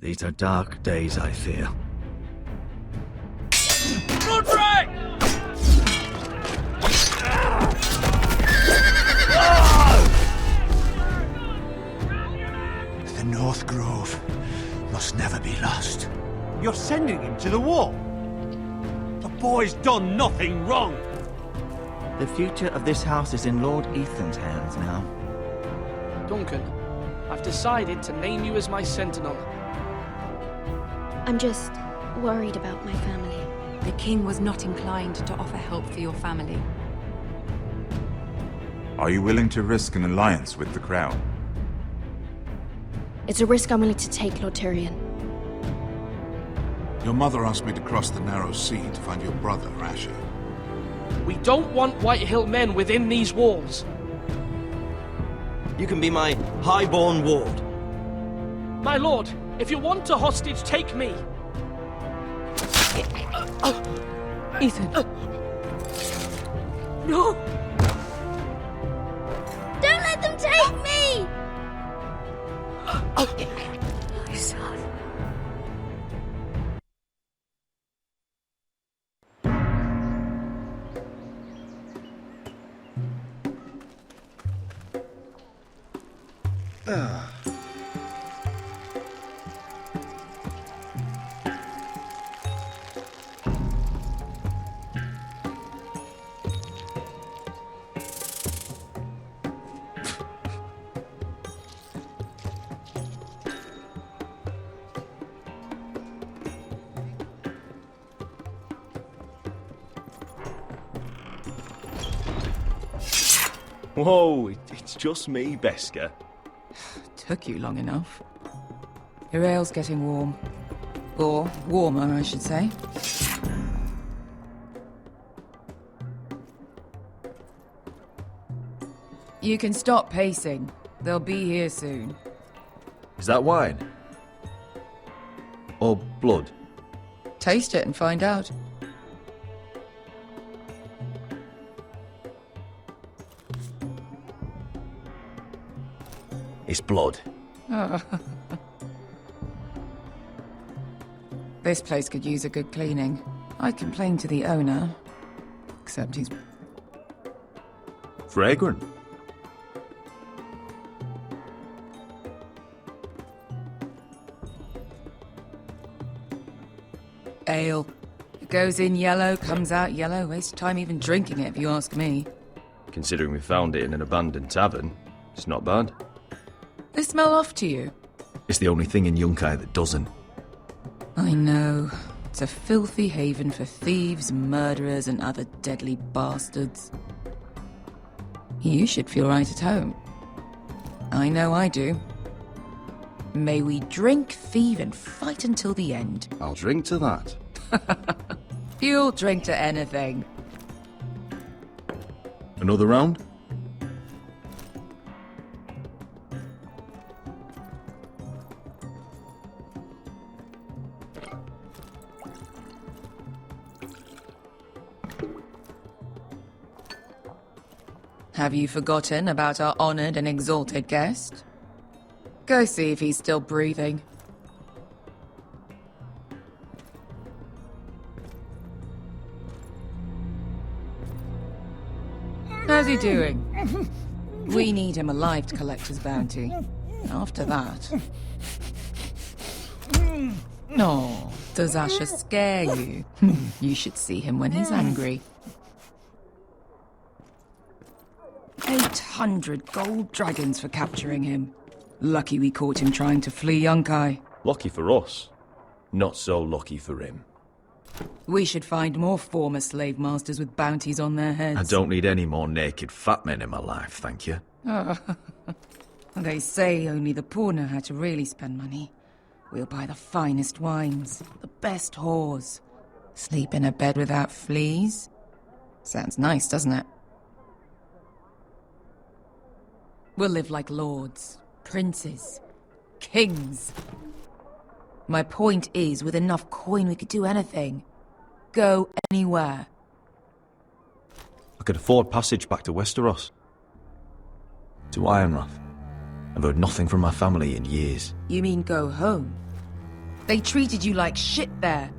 These are dark days, I fear. Roderick! The North Grove must never be lost. You're sending him to the war? The boy's done nothing wrong. The future of this house is in Lord Ethan's hands now. Duncan, I've decided to name you as my sentinel. I'm just worried about my family. The king was not inclined to offer help for your family. Are you willing to risk an alliance with the Crown? It's a risk I'm willing to take, Lord Tyrion. Your mother asked me to cross the narrow sea to find your brother, Asher. We don't want Whitehill men within these walls. You can be my highborn ward. My lord, if you want a hostage, take me. Ethan. No! Don't let them take me! My son. Whoa, it's just me, Besker. Took you long enough. Your ale's getting warm. Or warmer, I should say. You can stop pacing. They'll be here soon. Is that wine? Or blood? Taste it and find out. It's blood. This place could use a good cleaning. I'd complain to the owner. Except he's... Fragrant. Ale. It goes in yellow, comes out yellow. Waste time even drinking it, if you ask me. Considering we found it in an abandoned tavern, it's not bad. They smell off to you. It's the only thing in Yunkai that doesn't. I know. It's a filthy haven for thieves, murderers, and other deadly bastards. You should feel right at home. I know I do. May we drink, thieve, and fight until the end. I'll drink to that. You'll drink to anything. Another round? Have you forgotten about our honored and exalted guest? Go see if he's still breathing. How's he doing? We need him alive to collect his bounty. After that... No, does Asher scare you? You should see him when he's angry. 800 gold dragons for capturing him. Lucky we caught him trying to flee Yunkai. Lucky for us. Not so lucky for him. We should find more former slave masters with bounties on their heads. I don't need any more naked fat men in my life, thank you. They say only the poor know how to really spend money. We'll buy the finest wines, the best whores. Sleep in a bed without fleas. Sounds nice, doesn't it? We'll live like lords, princes, kings. My point is, with enough coin we could do anything. Go anywhere. I could afford passage back to Westeros. To Ironrath. I've heard nothing from my family in years. You mean go home? They treated you like shit there.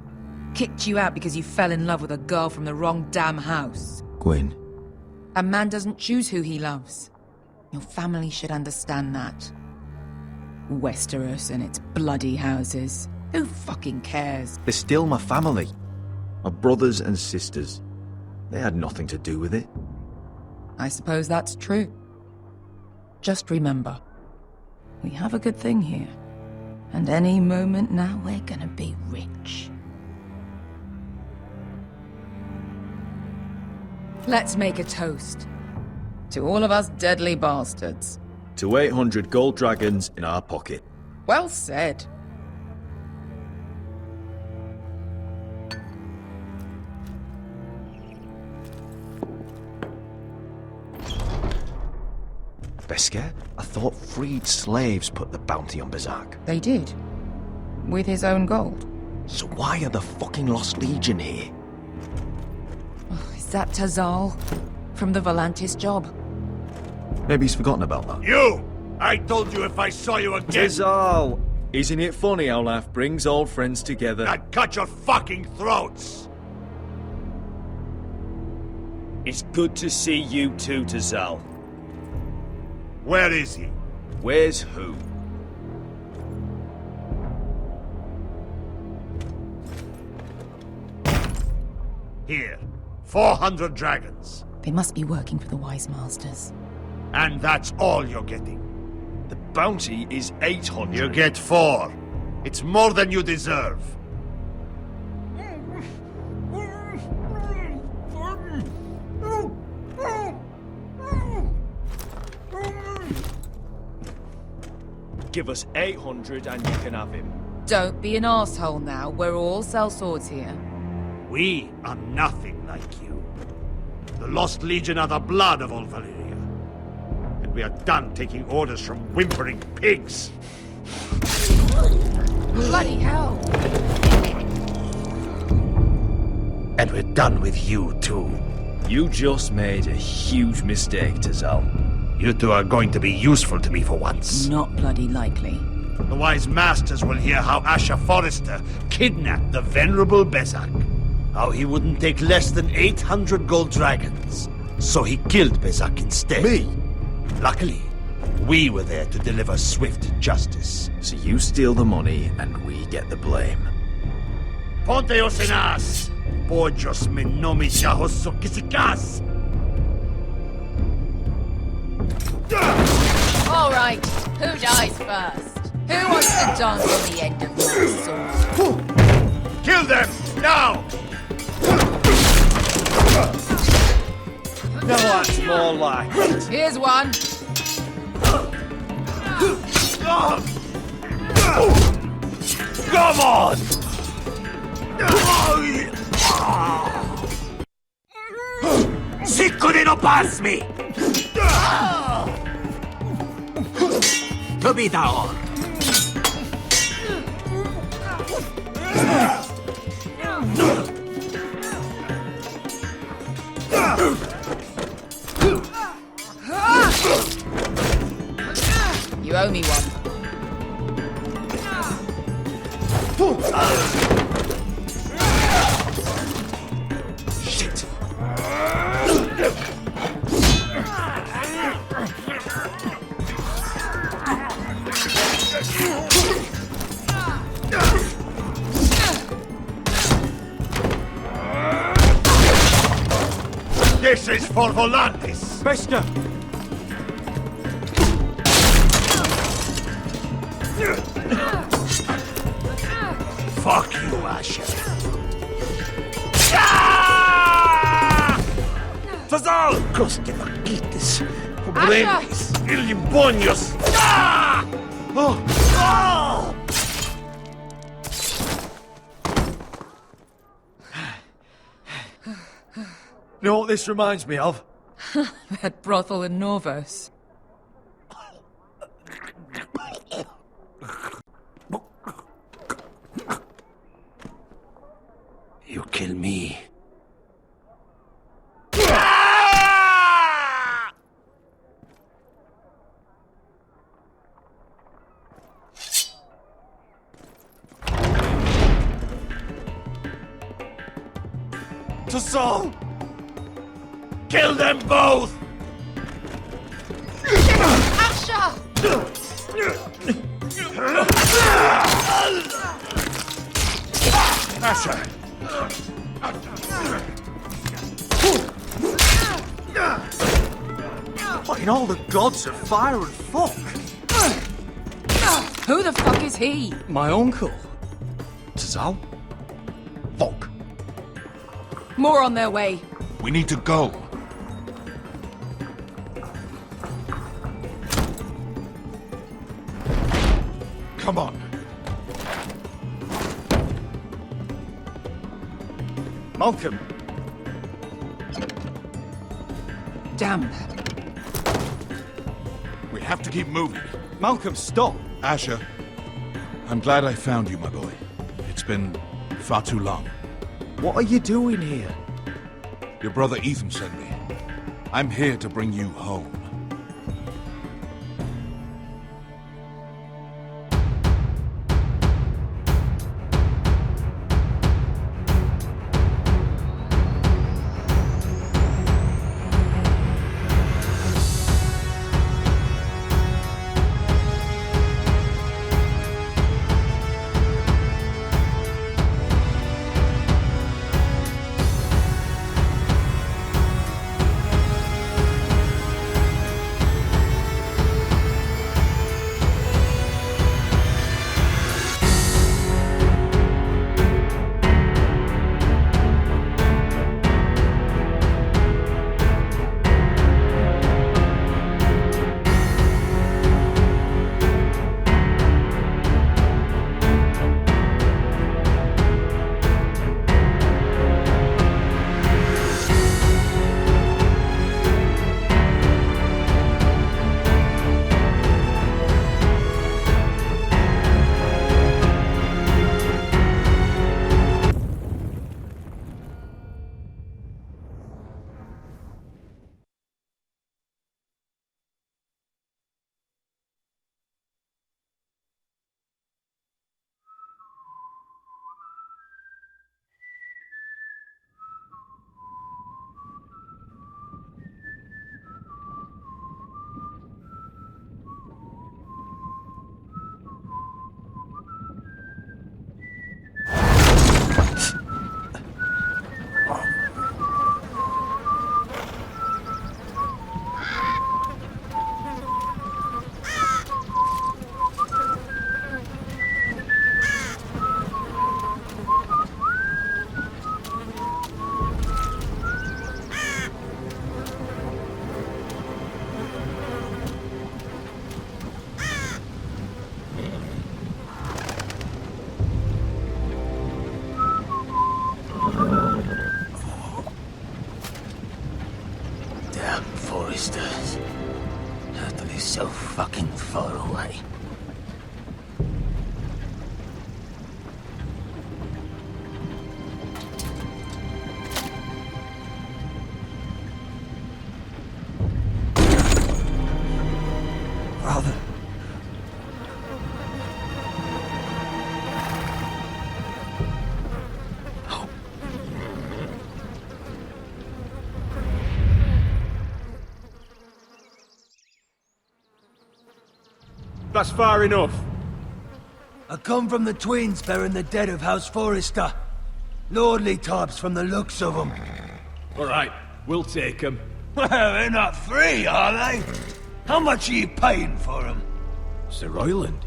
Kicked you out because you fell in love with a girl from the wrong damn house. Gwyn. A man doesn't choose who he loves. Your family should understand that. Westeros and its bloody houses. Who fucking cares? They're still my family. My brothers and sisters. They had nothing to do with it. I suppose that's true. Just remember, we have a good thing here. And any moment now, we're gonna be rich. Let's make a toast. To all of us deadly bastards. To 800 gold dragons in our pocket. Well said. Beskar? I thought freed slaves put the bounty on Berserk. They did. With his own gold. So why are the fucking Lost Legion here? Is that Tazal? From the Volantis job? Maybe he's forgotten about that. You! I told you if I saw you again, Tizal! Isn't it funny how life brings old friends together? I'd cut your fucking throats! It's good to see you too, Tazal. Where is he? Where's who? Here. 400 dragons. They must be working for the Wise Masters. And that's all you're getting. The bounty is 800. You get 4. It's more than you deserve. Give us 800 and you can have him. Don't be an asshole now. We're all sellswords here. We are nothing like you. The Lost Legion are the blood of all Valyria. And we are done taking orders from whimpering pigs. Bloody hell! And we're done with you, too. You just made a huge mistake, Tazal. You two are going to be useful to me for once. Not bloody likely. The Wise Masters will hear how Asher Forrester kidnapped the venerable Bezak. How he wouldn't take less than 800 gold dragons. So he killed Bezak instead. Me? Luckily, we were there to deliver swift justice. So you steal the money and we get the blame. Ponteos en as! Pojos me nomichahos sokisikas! All right, who dies first? Who wants to dance on the end of my sword? Kill them! Now! No, that's more like it. Here's one. Come on! Sicko de no pass me! To be down. You owe me one. Shit! This is for Volantis! Beskar! Fuck you, Asher. Tazal! Coste vaquites, obrenes, illimbonios! You know what this reminds me of? That brothel in Norvos. You kill me. to Saul! Kill them both! Asher! Asher! What in all the gods of fire and fuck? Who the fuck is he? My uncle. Tazal? Fuck. More on their way. We need to go. Come on. Malcolm! Damn. We have to keep moving. Malcolm, stop! Asher, I'm glad I found you, my boy. It's been far too long. What are you doing here? Your brother Ethan sent me. I'm here to bring you home. Foresters. Totally so fucking far away. Father. That's far enough. I come from the twins bearing the dead of House Forrester. Lordly types from the looks of them. All right, we'll take them. Well, they're not free, are they? How much are you paying for them? Sir Royland.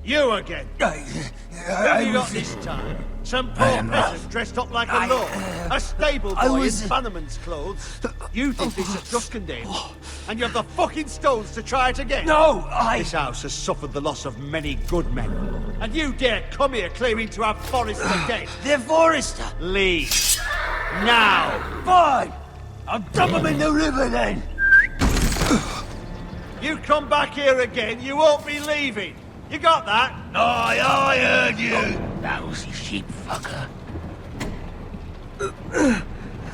You again? What have you got this time? Some poor peasant dressed up like a lord. A stable boy in Bannerman's clothes. You did this at Duskendale. And you have the fucking stones to try it again? No, This house has suffered the loss of many good men. And you dare come here claiming to have Forrester dead? They're Forrester. Leave. Now. Fine. I'll dump them in the river then. You come back here again, you won't be leaving. You got that? I heard you. Lousy sheep fucker.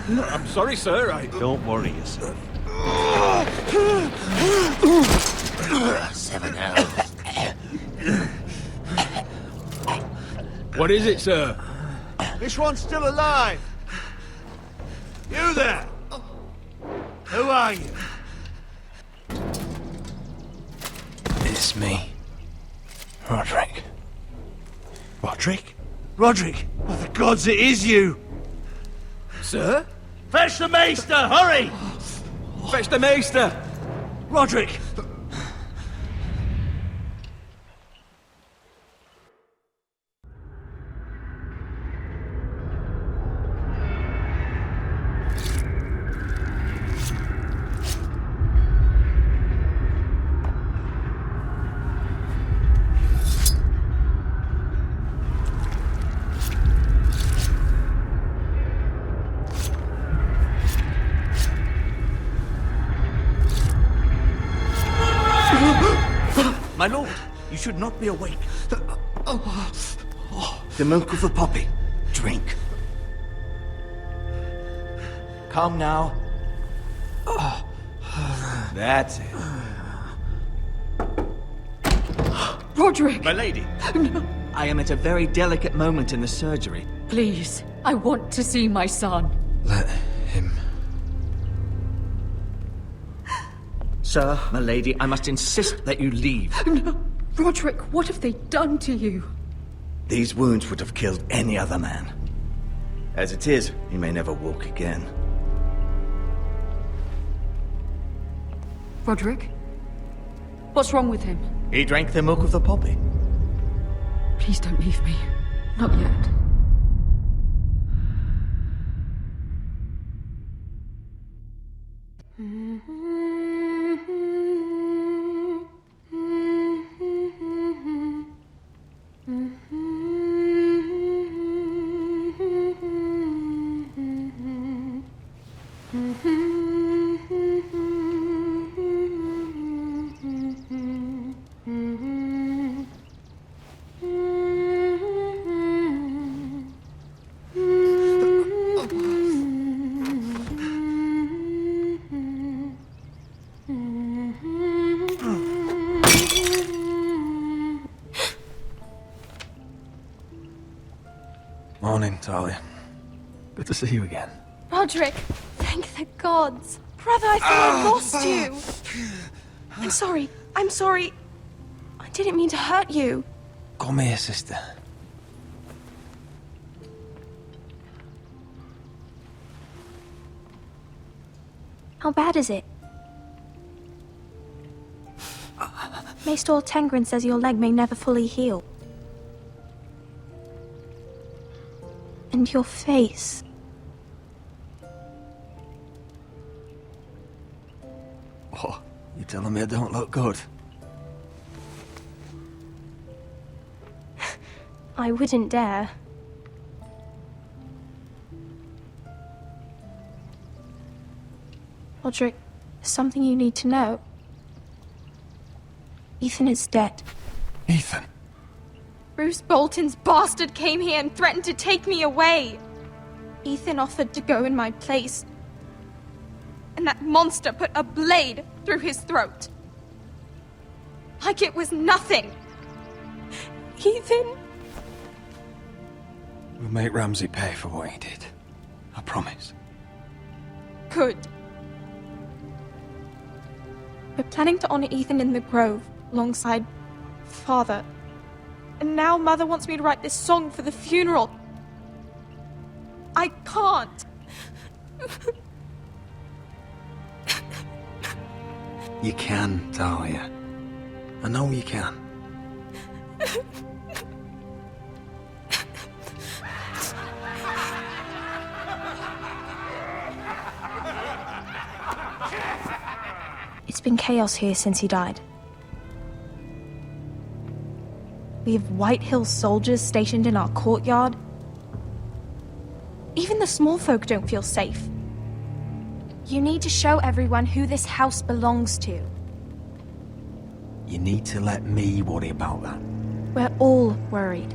I'm sorry, sir. Don't worry yourself. 7 hours. What is it, sir? This one's still alive. are you? It's me. Roderick. Roderick? Roderick! By the gods, it is you! Sir? Fetch the maester, hurry! Fetch the maester! Roderick! My lord, you should not be awake. The milk of the poppy. Drink. Calm now. That's it. Roderick! My lady. I am at a very delicate moment in the surgery. Please, I want to see my son. Let him... Sir, my lady, I must insist that you leave. No. Roderick, what have they done to you? These wounds would have killed any other man. As it is, he may never walk again. Roderick? What's wrong with him? He drank the milk of the poppy. Please don't leave me. Not yet. Morning, Talia. Good to see you again. Roderick, thank the gods. Brother, I thought I lost you. I'm sorry. I didn't mean to hurt you. Come here, sister. How bad is it? Maester Tengrin says your leg may never fully heal. And your face. Oh, you telling me I don't look good? I wouldn't dare. Roderick, there's something you need to know. Ethan is dead. Ethan? Bruce Bolton's bastard came here and threatened to take me away. Ethan offered to go in my place. And that monster put a blade through his throat. Like it was nothing. Ethan? We'll make Ramsay pay for what he did. I promise. Good. We're planning to honor Ethan in the Grove, alongside Father. And now Mother wants me to write this song for the funeral. I can't. You can, Talia. I know you can. It's been chaos here since he died. We have White Hill soldiers stationed in our courtyard. Even the small folk don't feel safe. You need to show everyone who this house belongs to. You need to let me worry about that. We're all worried.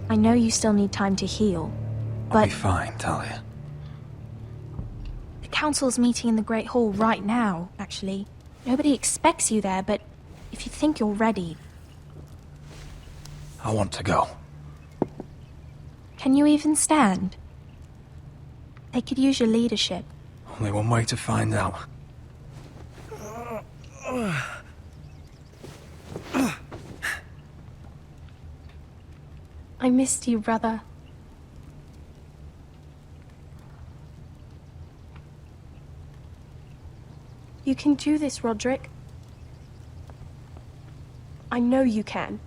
I know you still need time to heal, I'll but be fine, Talia. the council's meeting in the Great Hall right now, actually. Nobody expects you there, but if you think you're ready... I want to go. Can you even stand? They could use your leadership. Only one way to find out. I missed you, brother. You can do this, Roderick. I know you can.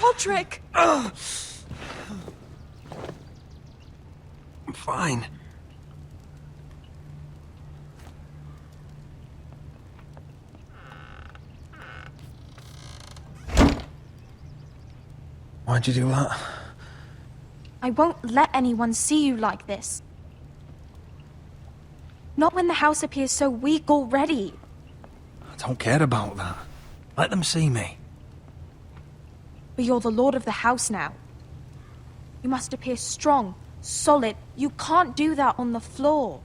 Roderick! I'm fine. Why'd you do that? I won't let anyone see you like this. Not when the house appears so weak already. I don't care about that. Let them see me. But you're the lord of the house now. You must appear strong, solid. You can't do that on the floor.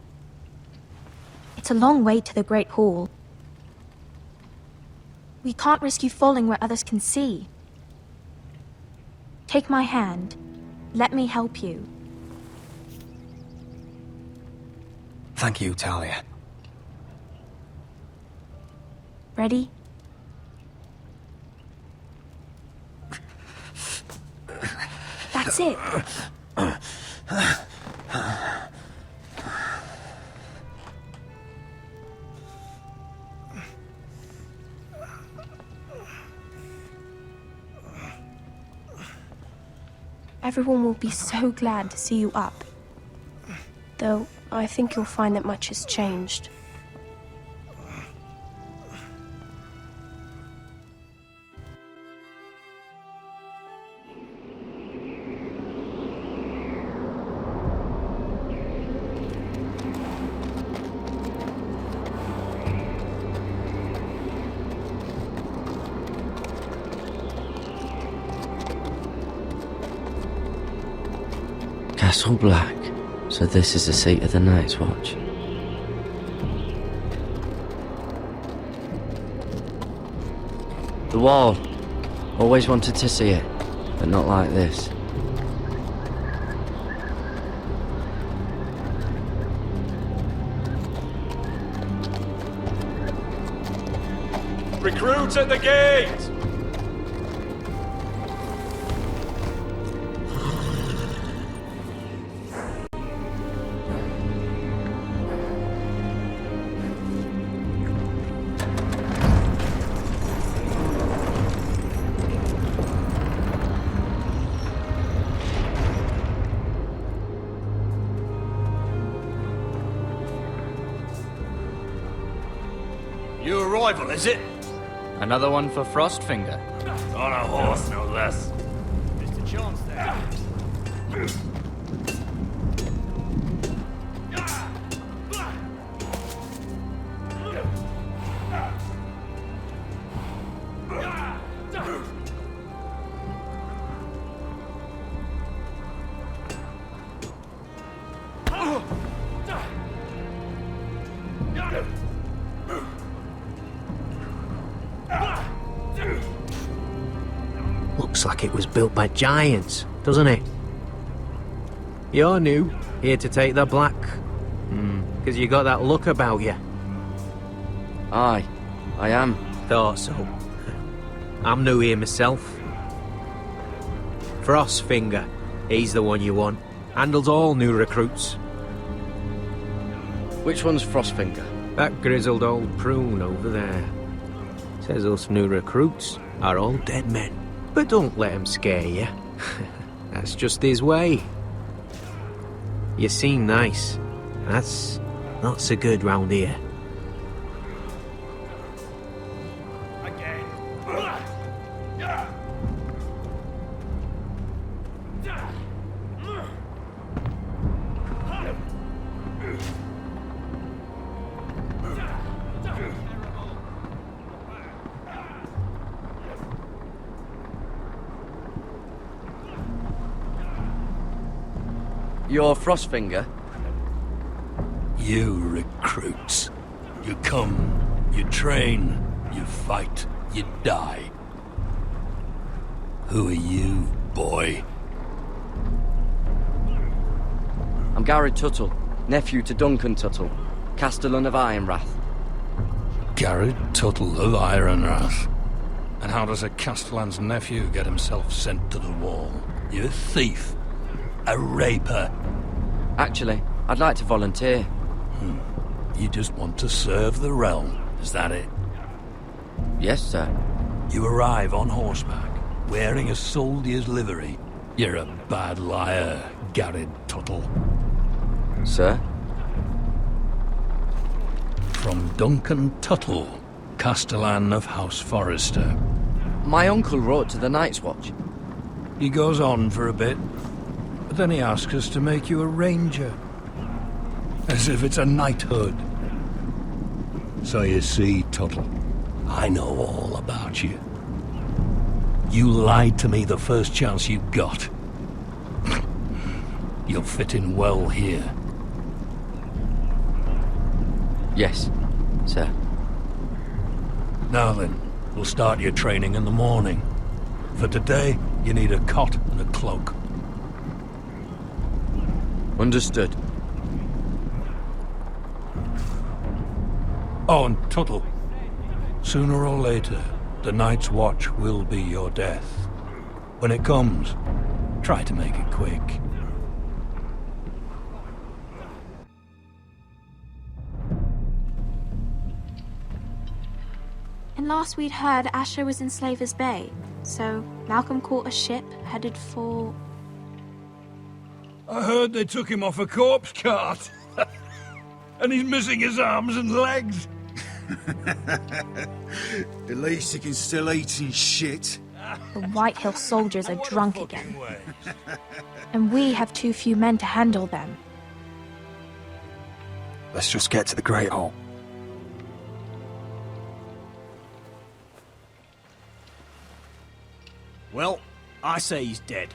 It's a long way to the Great Hall. We can't risk you falling where others can see. Take my hand. Let me help you. Thank you, Talia. Ready? That's it. Everyone will be so glad to see you up. Though, I think you'll find that much has changed. Castle Black. So this is the seat of the Night's Watch. The wall. Always wanted to see it, but not like this. Recruits at the gate! New arrival, is it? Another one for Frostfinger. On a horse, no less. Mr. Chance there. Looks like it was built by giants, doesn't it? You're new, here to take the black. Because you got that look about you. Aye, I am. Thought so. I'm new here myself. Frostfinger, he's the one you want. Handles all new recruits. Which one's Frostfinger? That grizzled old prune over there. Says us new recruits are all dead men. But don't let him scare you. That's just his way. You seem nice. That's not so good round here. You're Frostfinger? You recruits. You come, you train, you fight, you die. Who are you, boy? I'm Gary Tuttle, nephew to Duncan Tuttle, Castellan of Ironrath. Garrett Tuttle of Ironrath. And how does a Castellan's nephew get himself sent to the wall? You a thief? A raper? Actually, I'd like to volunteer. You just want to serve the realm, is that it? Yes, sir. You arrive on horseback, wearing a soldier's livery. You're a bad liar, Garrett Tuttle. Sir? From Duncan Tuttle, Castellan of House Forrester. My uncle wrote to the Night's Watch. He goes on for a bit, but then he asks us to make you a ranger. As if it's a knighthood. So you see, Tuttle, I know all about you. You lied to me the first chance you got. You'll fit in well here. Yes, sir. Now then, we'll start your training in the morning. For today, you need a cot and a cloak. Understood. Oh, and Tuttle, sooner or later, the Night's Watch will be your death. When it comes, try to make it quick. And last we'd heard, Asher was in Slaver's Bay, so Malcolm caught a ship headed for... I heard they took him off a corpse cart. And he's missing his arms and legs. At least he can still eat and shit. The White Hill soldiers are drunk again. And we have too few men to handle them. Let's just get to the Great Hall. Well, I say he's dead.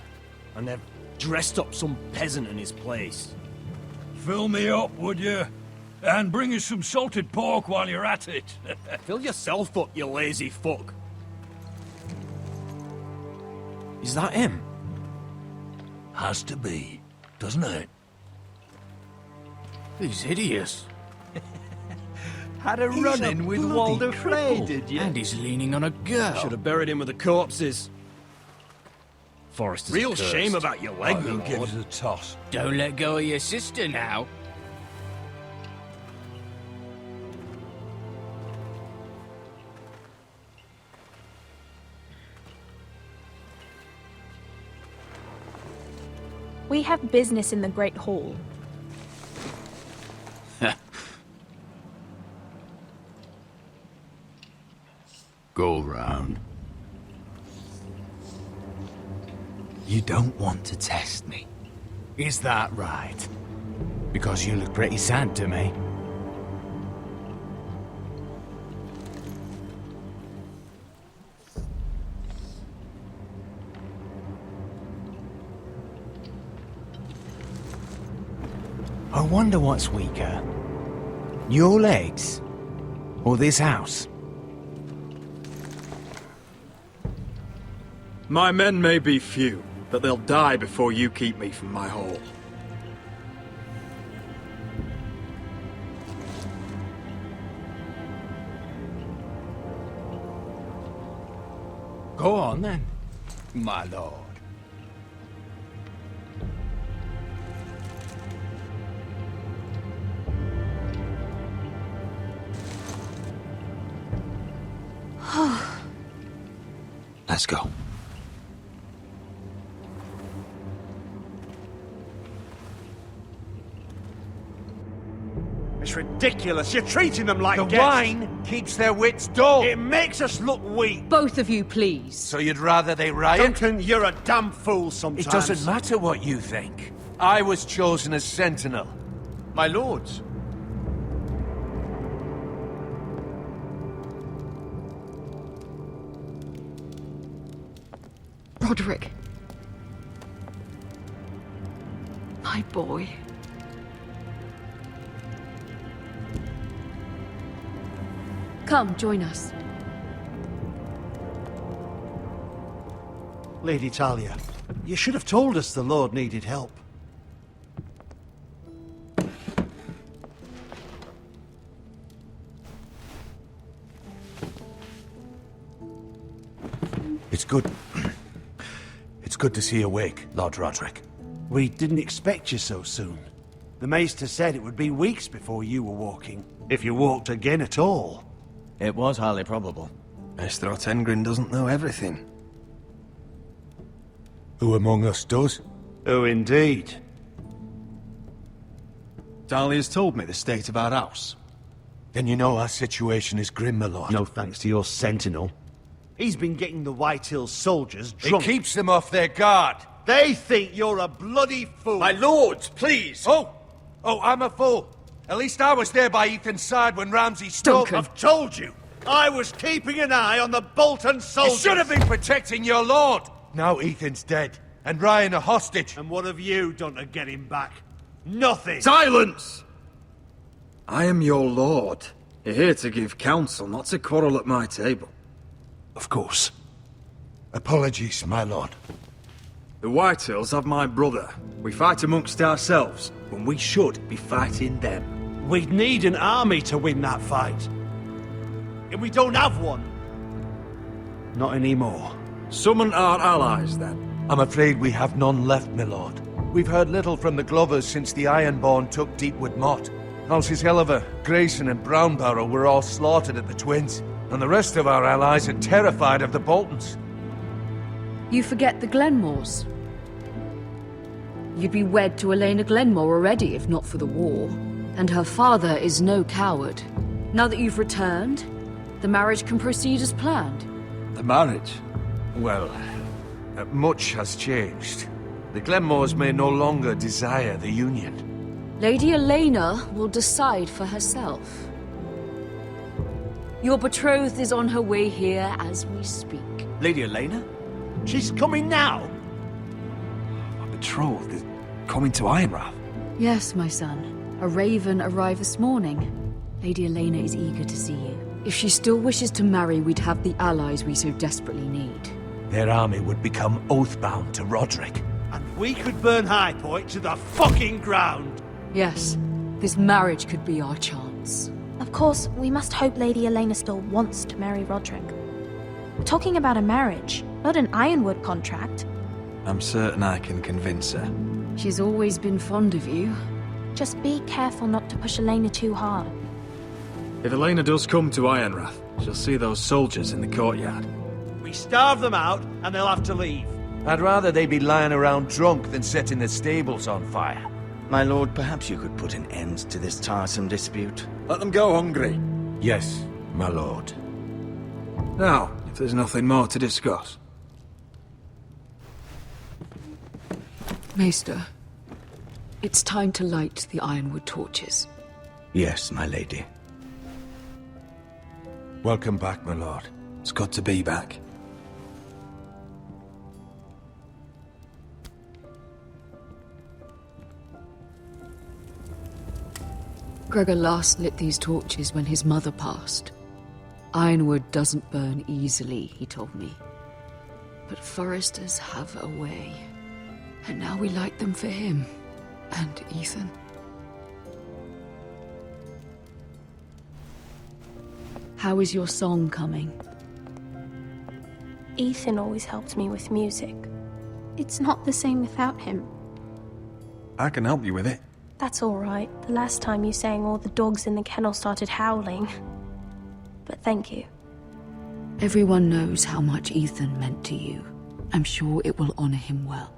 And they've dressed up some peasant in his place. Fill me up, would you? And bring us some salted pork while you're at it. Fill yourself up, you lazy fuck. Is that him? Has to be, doesn't it? He's hideous. Had a run-in with Walder Frey, did you? And he's leaning on a girl. Should have buried him with the corpses. Forrester's Real cursed. shame about your leg, Who my gives lord. a toss? Don't let go of your sister now. We have business in the Great Hall. Go round. You don't want to test me. Is that right? Because you look pretty sad to me. I wonder what's weaker. Your legs? Or this house? My men may be few, but they'll die before you keep me from my hall. Go on then, my lord. Let's go. It's ridiculous. You're treating them like The guests. wine keeps their wits dull. It makes us look weak. Both of you, please. So you'd rather they riot? Duncan, you're a damn fool sometimes. It doesn't matter what you think. I was chosen as sentinel. My lords. Roderick. My My boy. Come, join us. Lady Talia, you should have told us the Lord needed help. It's good. It's good to see you awake, Lord Roderick. We didn't expect you so soon. The Maester said it would be weeks before you were walking, if you walked again at all. It was highly probable. Maester Otengrin doesn't know everything. Who among us does? Oh, indeed. Talia's told me the state of our house. Then you know our situation is grim, my lord. No thanks to your sentinel. He's been getting the White Hills soldiers drunk. It keeps them off their guard. They think you're a bloody fool. My lords, please! Oh, I'm a fool. At least I was there by Ethan's side when Ramsay stole... I've told you! I was keeping an eye on the Bolton soldiers! You should have been protecting your lord! Now Ethan's dead, and Ryan a hostage. And what have you done to get him back? Nothing! Silence! I am your lord. You're here to give counsel, not to quarrel at my table. Of course. Apologies, my lord. The Whitehills have my brother. We fight amongst ourselves, when we should be fighting them. We'd need an army to win that fight. And we don't have one. Not anymore. Summon our allies, then. I'm afraid we have none left, my lord. We've heard little from the Glovers since the Ironborn took Deepwood Motte. Houses Helliver, Grayson and Brownbarrow were all slaughtered at the Twins, and the rest of our allies are terrified of the Boltons. You forget the Glenmores. You'd be wed to Elena Glenmore already if not for the war. And her father is no coward. Now that you've returned, the marriage can proceed as planned. The marriage? Well, much has changed. The Glenmores may no longer desire the union. Lady Elena will decide for herself. Your betrothed is on her way here as we speak. Lady Elena? She's coming now! My betrothed is coming to Ironrath. Yes, my son. A raven arrived this morning. Lady Elena is eager to see you. If she still wishes to marry, we'd have the allies we so desperately need. Their army would become oath-bound to Roderick. And we could burn High Point to the fucking ground! Yes, this marriage could be our chance. Of course, we must hope Lady Elena still wants to marry Roderick. We're talking about a marriage, not an Ironwood contract. I'm certain I can convince her. She's always been fond of you. Just be careful not to push Elena too hard. If Elena does come to Ironrath, she'll see those soldiers in the courtyard. We starve them out, and they'll have to leave. I'd rather they be lying around drunk than setting the stables on fire. My lord, perhaps you could put an end to this tiresome dispute. Let them go hungry. Yes, my lord. Now, if there's nothing more to discuss. Maester, it's time to light the Ironwood torches. Yes, my lady. Welcome back, my lord. It's good to be back. Gregor last lit these torches when his mother passed. Ironwood doesn't burn easily, he told me. But foresters have a way. And now we light them for him. And Ethan. How is your song coming? Ethan always helped me with music. It's not the same without him. I can help you with it. That's all right. The last time you sang, all the dogs in the kennel started howling. But thank you. Everyone knows how much Ethan meant to you. I'm sure it will honor him well.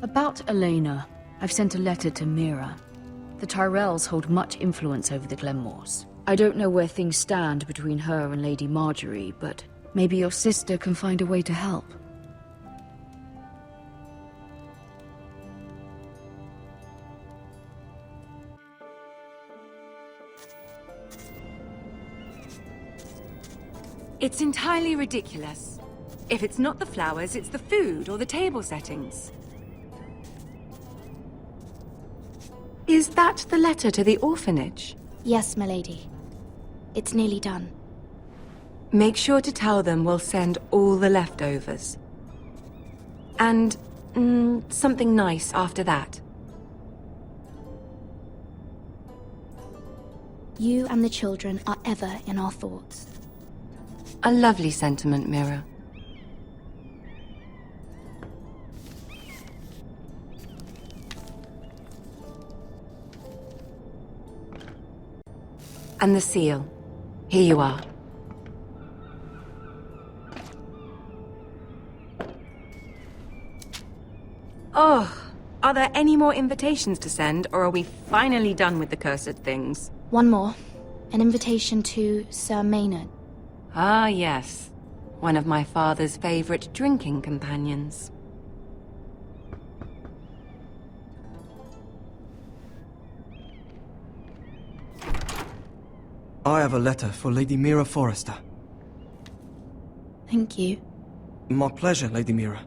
About Elena, I've sent a letter to Mira. The Tyrells hold much influence over the Glenmores. I don't know where things stand between her and Lady Marjorie, but maybe your sister can find a way to help. It's entirely ridiculous. If it's not the flowers, it's the food or the table settings. Is that the letter to the orphanage? Yes, milady. It's nearly done. Make sure to tell them we'll send all the leftovers. And, something nice after that. You and the children are ever in our thoughts. A lovely sentiment, Mira. And the seal. Here you are. Oh, are there any more invitations to send, or are we finally done with the cursed things? One more. An invitation to Sir Maynard. Ah, yes. One of my father's favorite drinking companions. I have a letter for Lady Mira Forrester. Thank you. My pleasure, Lady Mira.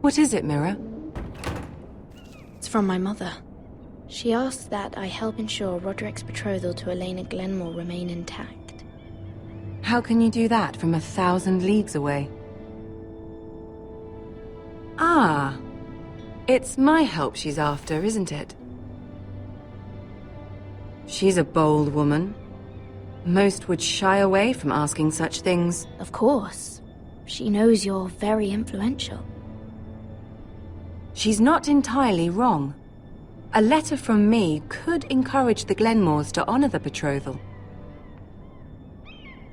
What is it, Mira? It's from my mother. She asked that I help ensure Roderick's betrothal to Elena Glenmore remain intact. How can you do that from 1,000 leagues away? Ah, it's my help she's after, isn't it? She's a bold woman. Most would shy away from asking such things. Of course. She knows you're very influential. She's not entirely wrong. A letter from me could encourage the Glenmores to honor the betrothal.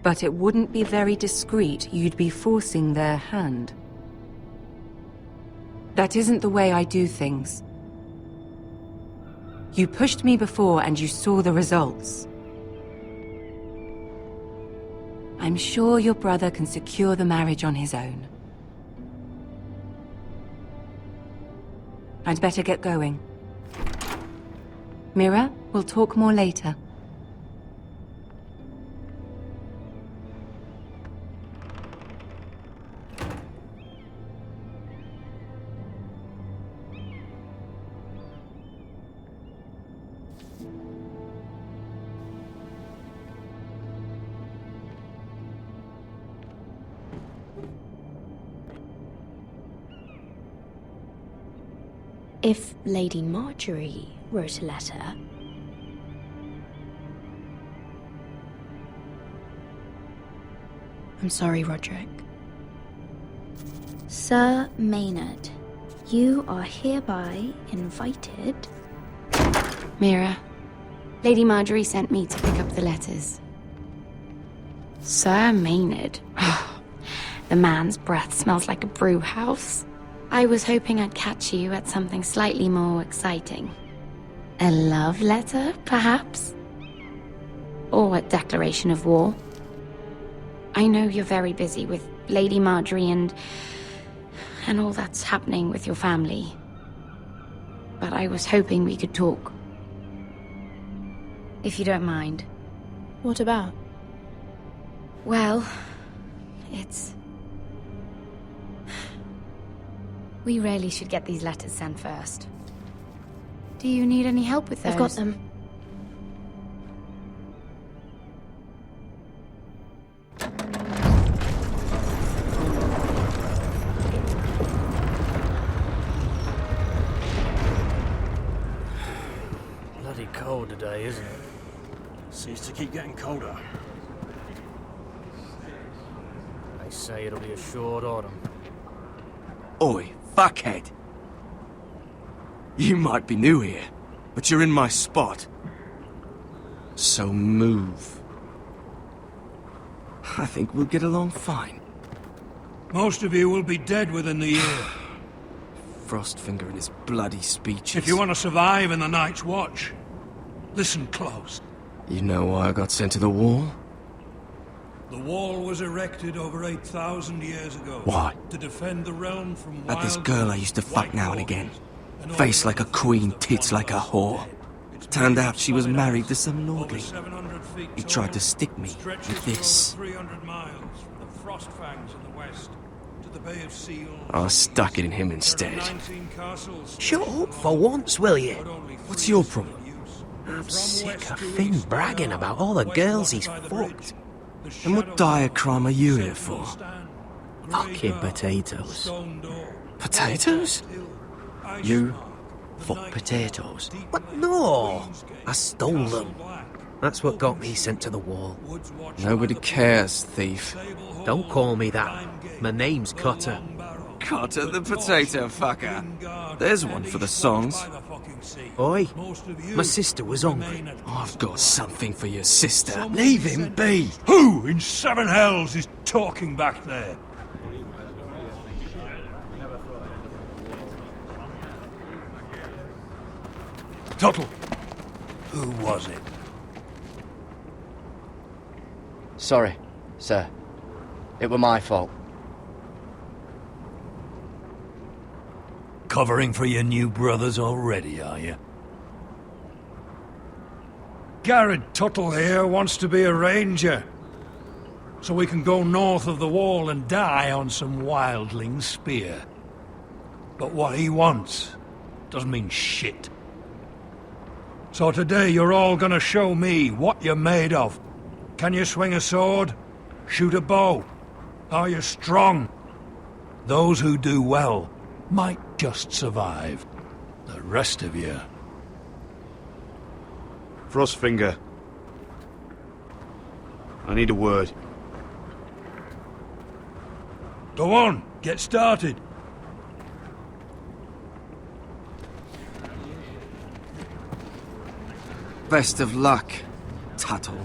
But it wouldn't be very discreet. You'd be forcing their hand. That isn't the way I do things. You pushed me before and you saw the results. I'm sure your brother can secure the marriage on his own. I'd better get going. Mira, we'll talk more later. If Lady Marjorie wrote a letter... I'm sorry, Roderick. Sir Maynard, you are hereby invited... Mira, Lady Marjorie sent me to pick up the letters. Sir Maynard? The man's breath smells like a brew house. I was hoping I'd catch you at something slightly more exciting. A love letter, perhaps? Or a declaration of war? I know you're very busy with Lady Marjorie and all that's happening with your family. But I was hoping we could talk. If you don't mind. What about? Well, it's... We really should get these letters sent first. Do you need any help with those? I've got them. Bloody cold today, isn't it? Seems to keep getting colder. They say it'll be a short autumn. Oi, fuckhead. You might be new here, but you're in my spot. So move. I think we'll get along fine. Most of you will be dead within the year. Frostfinger and his bloody speeches. If you want to survive in the Night's Watch, listen close. You know why I got sent to the wall? The wall was erected over 8,000 years ago. Why? To defend the realm from At this wild girl I used to fuck now and again. Face like a queen, tits like a whore. Turned out she was married to some lordling. He tried to stick me with this. 300 miles from the frost fangs in the west to the Bay of Seals. I stuck it in him instead. 19 castles. Shut up for once, will you? What's your problem? I'm sick of Finn bragging about all the girls he's fucked. And what dire crime are you here for? Fucking potatoes. Potatoes? You fuck potatoes? What? No! I stole them. That's what got me sent to the wall. Nobody cares, thief. Don't call me that. My name's Cutter. Cutter the potato fucker. There's one for the songs. Oi, my sister was hungry. I've got something for your sister. Leave him be! Who in seven hells is talking back there? Tuttle, who was it? Sorry, sir. It were my fault. Covering for your new brothers already, are you? Garrett Tuttle here wants to be a ranger. So we can go north of the wall and die on some wildling spear. But what he wants doesn't mean shit. So today you're all gonna show me what you're made of. Can you swing a sword? Shoot a bow? Are you strong? Those who do well might just survive. The rest of you... Frostfinger. I need a word. Go on, get started. Best of luck, Tuttle.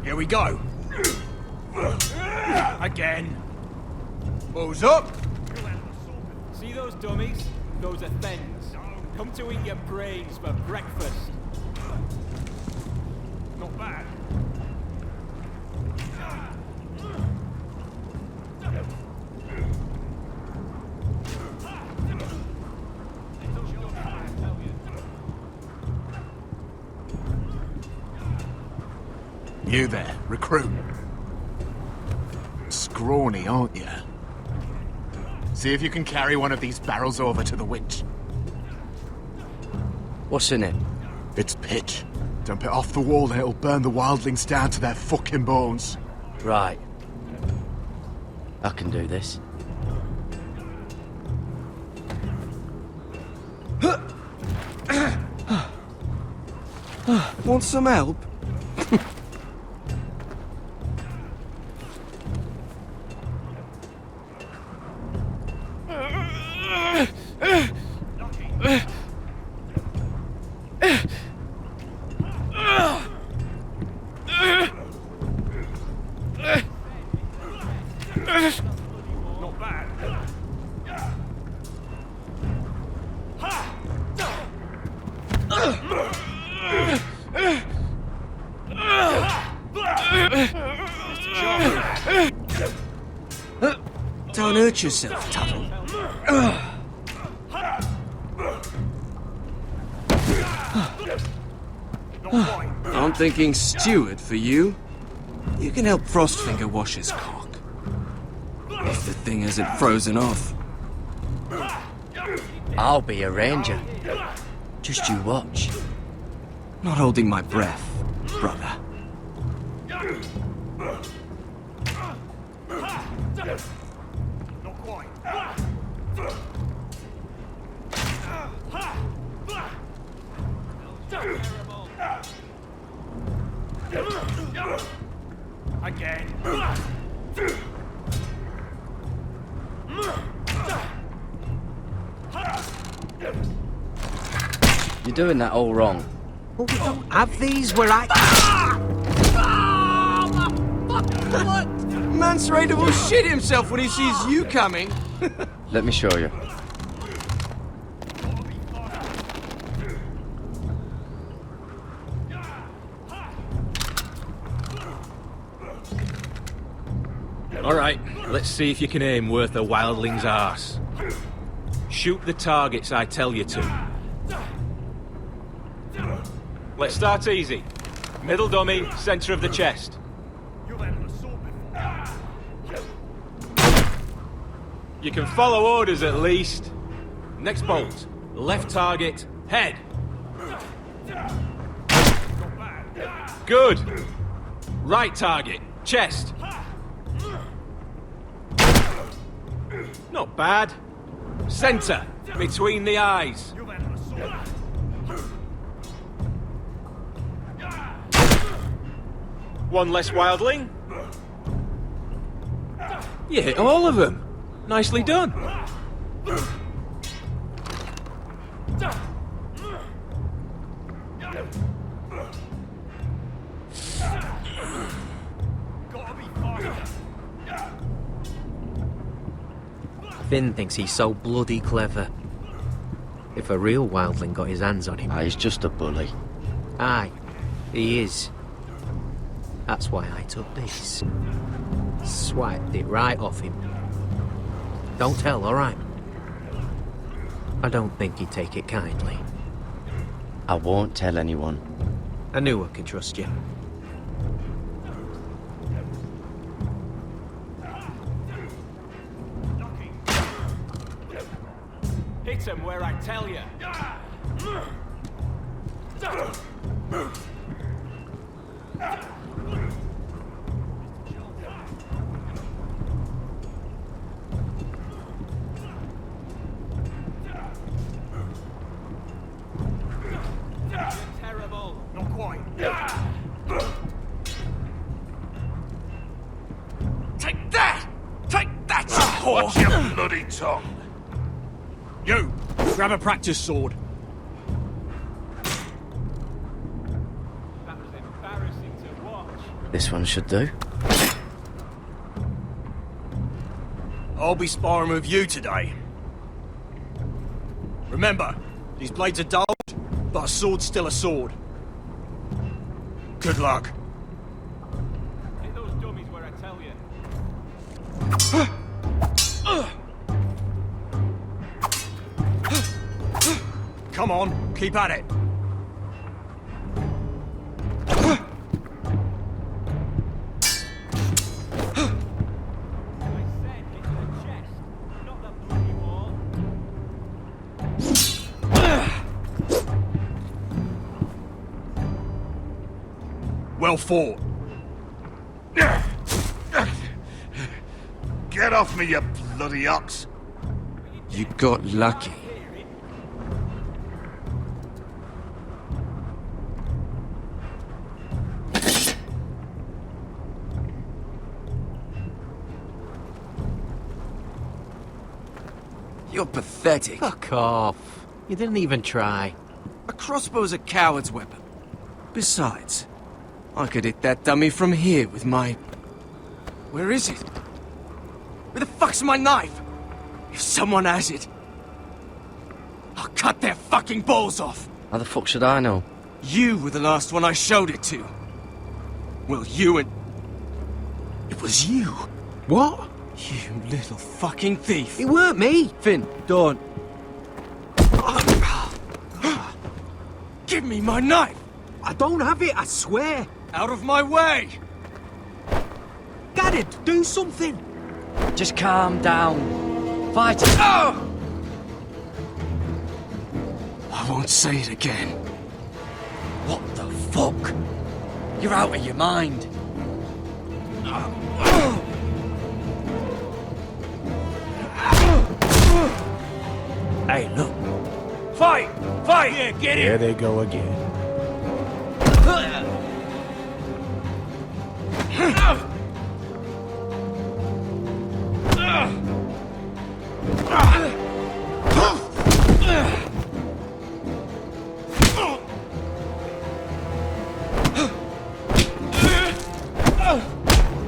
Here we go. Again. Balls up! See those dummies? Those are things. Come to eat your brains for breakfast. Not bad. You there, recruit. Scrawny, aren't you? See if you can carry one of these barrels over to the winch. What's in it? It's pitch. Dump it off the wall and it'll burn the wildlings down to their fucking bones. Right. I can do this. Want some help? Not bad. Don't hurt yourself, Tuttle. I'm thinking steward for you. You can help Frostfinger wash his cock. If the thing isn't frozen off. I'll be a ranger. Just you watch. Not holding my breath, brother. Not quite. Again. You're doing that all wrong. Well, we don't have these where I... What? Mance Raider will shit himself when he sees you coming. Let me show you. Alright, let's see if you can aim worth a wildling's arse. Shoot the targets I tell you to. Let's start easy. Middle dummy, center of the chest. You can follow orders at least. Next bolt. Left target, head. Good. Right target, chest. Not bad. Center, between the eyes. One less wildling. You hit all of them. Nicely done. Finn thinks he's so bloody clever. If a real wildling got his hands on him... He's just a bully. Aye, he is. That's why I took this. Swiped it right off him. Don't tell, alright? I don't think he'd take it kindly. I won't tell anyone. I knew I could trust you. Hit him where I tell you. Terrible. Not quite. Take that! Take that, you whore! Watch your bloody tongue! You! Grab a practice sword. That was embarrassing to watch. This one should do. I'll be sparring with you today. Remember, these blades are dulled, but a sword's still a sword. Good luck. Hit those dummies where I tell you. Come on, keep at it. Well fought. Get off me, you bloody ox! You got lucky. You're pathetic. Fuck off. You didn't even try. A crossbow's a coward's weapon. Besides, I could hit that dummy from here with my... Where is it? Where the fuck's my knife? If someone has it, I'll cut their fucking balls off. How the fuck should I know? You were the last one I showed it to. Well, you and... It was you. What? You little fucking thief. It weren't me. Finn, don't. Give me my knife. I don't have it, I swear. Out of my way. Garrett, do something. Just calm down. Fight it. Oh! I won't say it again. What the fuck? You're out of your mind. Hey, look. Fight! Fight! Yeah, get it! Here they go again.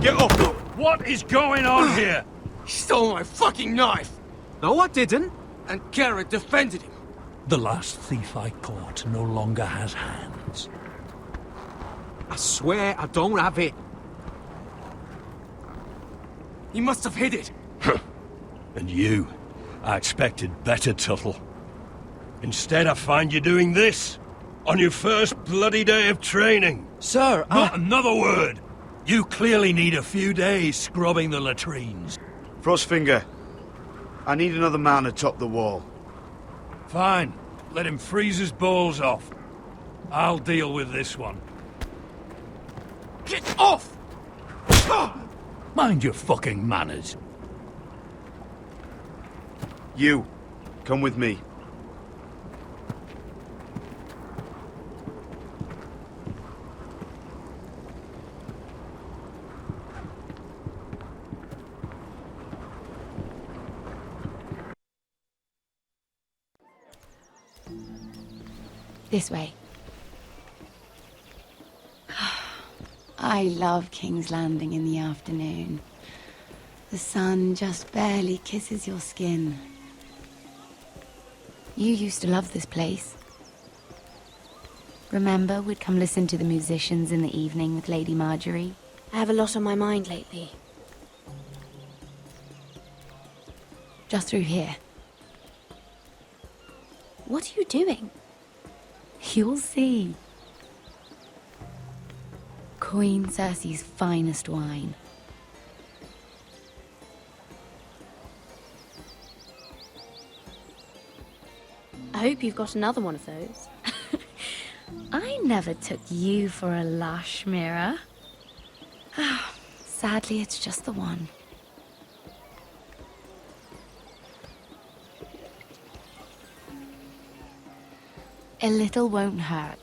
Get up! What is going on here? He stole my fucking knife! No, I didn't. And Garrett defended him. The last thief I caught no longer has hands. I swear I don't have it. He must have hid it. And you, I expected better, Tuttle. Instead, I find you doing this on your first bloody day of training. Sir, Not another word. You clearly need a few days scrubbing the latrines. Frostfinger, I need another man to top the wall. Fine. Let him freeze his balls off. I'll deal with this one. Get off! Mind your fucking manners. You, come with me. This way. I love King's Landing in the afternoon. The sun just barely kisses your skin. You used to love this place. Remember, we'd come listen to the musicians in the evening with Lady Marjorie? I have a lot on my mind lately. Just through here. What are you doing? You'll see. Queen Cersei's finest wine. I hope you've got another one of those. I never took you for a lush, Mira. Sadly, it's just the one. A little won't hurt.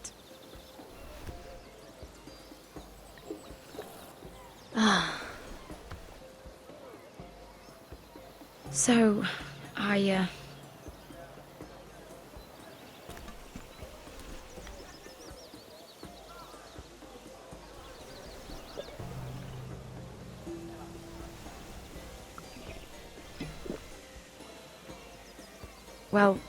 So, well,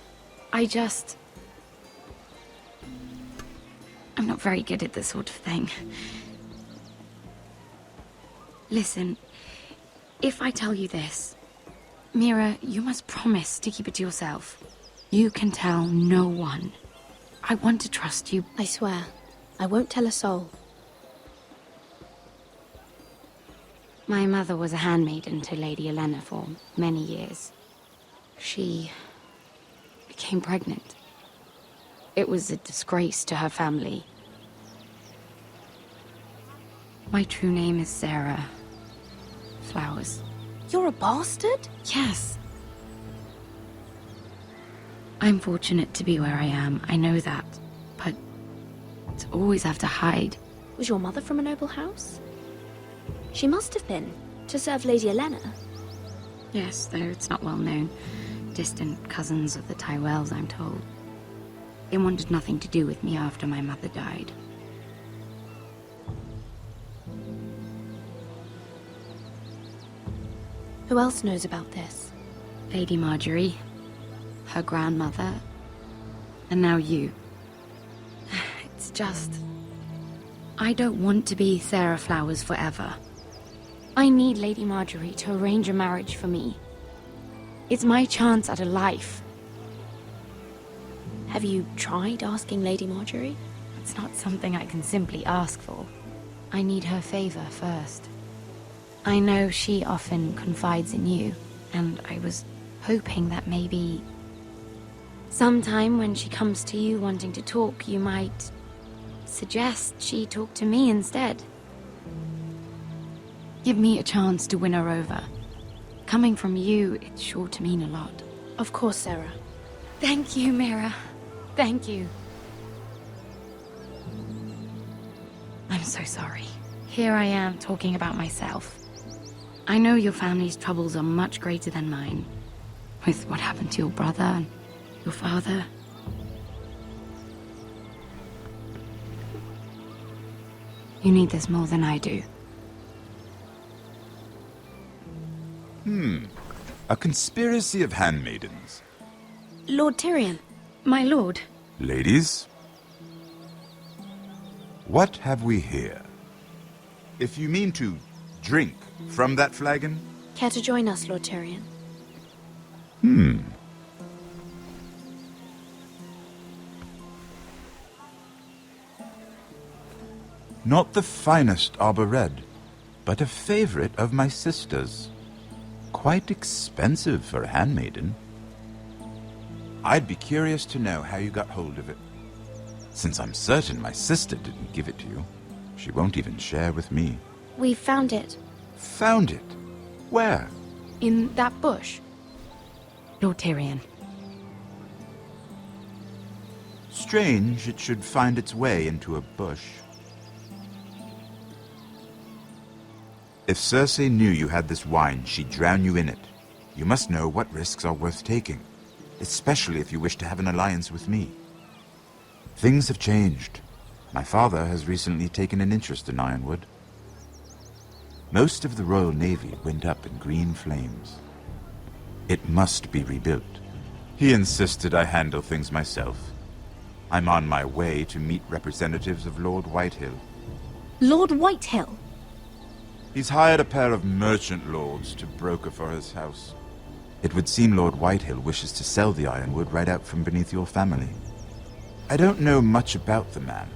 I'm not very good at this sort of thing. Listen, if I tell you this, Mira, you must promise to keep it to yourself. You can tell no one. I want to trust you. I swear, I won't tell a soul. My mother was a handmaiden to Lady Olenna for many years. She became pregnant. It was a disgrace to her family. My true name is Sarah Flowers. You're a bastard? Yes. I'm fortunate to be where I am, I know that. But to always have to hide. Was your mother from a noble house? She must have been, to serve Lady Olenna. Yes, though it's not well known. Distant cousins of the Tyrells, I'm told. They wanted nothing to do with me after my mother died. Who else knows about this? Lady Marjorie, her grandmother, and now you. It's just... I don't want to be Sarah Flowers forever. I need Lady Marjorie to arrange a marriage for me. It's my chance at a life. Have you tried asking Lady Marjorie? It's not something I can simply ask for. I need her favor first. I know she often confides in you, and I was hoping that maybe sometime when she comes to you wanting to talk, you might suggest she talk to me instead. Give me a chance to win her over. Coming from you, it's sure to mean a lot. Of course, Sarah. Thank you, Mira. Thank you. I'm so sorry. Here I am talking about myself. I know your family's troubles are much greater than mine. With what happened to your brother and your father. You need this more than I do. A conspiracy of handmaidens. Lord Tyrion. My lord. Ladies, what have we here? If you mean to drink from that flagon, Care to join us, Lord Tyrion? Not the finest arbor red, but a favorite of my sister's. Quite expensive for a handmaiden. I'd be curious to know how you got hold of it. Since I'm certain my sister didn't give it to you, she won't even share with me. We found it. Found it? Where? In that bush. Lord Tyrion. Strange it should find its way into a bush. If Cersei knew you had this wine, she'd drown you in it. You must know what risks are worth taking, especially if you wish to have an alliance with me. Things have changed. My father has recently taken an interest in Ironwood. Most of the Royal Navy went up in green flames. It must be rebuilt. He insisted I handle things myself. I'm on my way to meet representatives of Lord Whitehill. Lord Whitehill? He's hired a pair of merchant lords to broker for his house. It would seem Lord Whitehill wishes to sell the Ironwood right out from beneath your family. I don't know much about the man,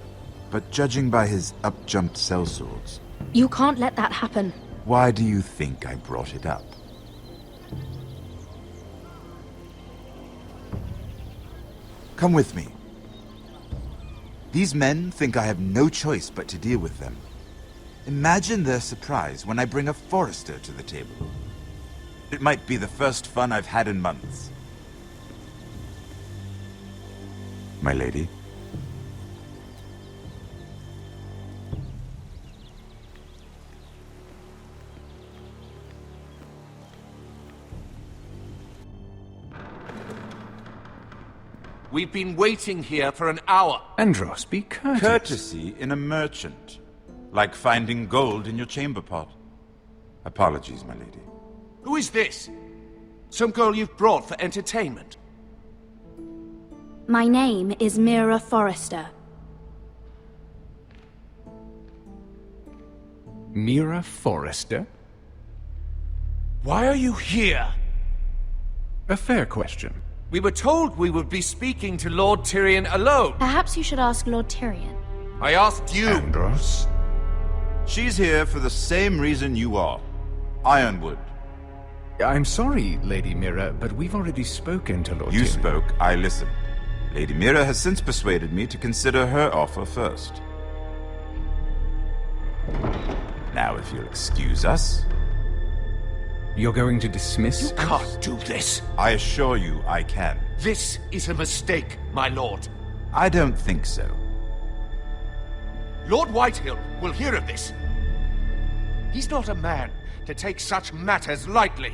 but judging by his up-jumped sellswords... You can't let that happen. Why do you think I brought it up? Come with me. These men think I have no choice but to deal with them. Imagine their surprise when I bring a Forester to the table. It might be the first fun I've had in months. My lady? We've been waiting here for an hour. Andros, be courteous. Courtesy in a merchant. Like finding gold in your chamber pot. Apologies, my lady. Who is this? Some girl you've brought for entertainment? My name is Mira Forrester. Mira Forrester? Why are you here? A fair question. We were told we would be speaking to Lord Tyrion alone. Perhaps you should ask Lord Tyrion. I asked you. Andros? She's here for the same reason you are. Ironwood. I'm sorry, Lady Mira, but we've already spoken to Lord You Tyrion. spoke, I listened. Lady Mira has since persuaded me to consider her offer first. Now, if you'll excuse us... You're going to dismiss You can't do this. I assure you I can. This is a mistake, my lord. I don't think so. Lord Whitehill will hear of this. He's not a man to take such matters lightly.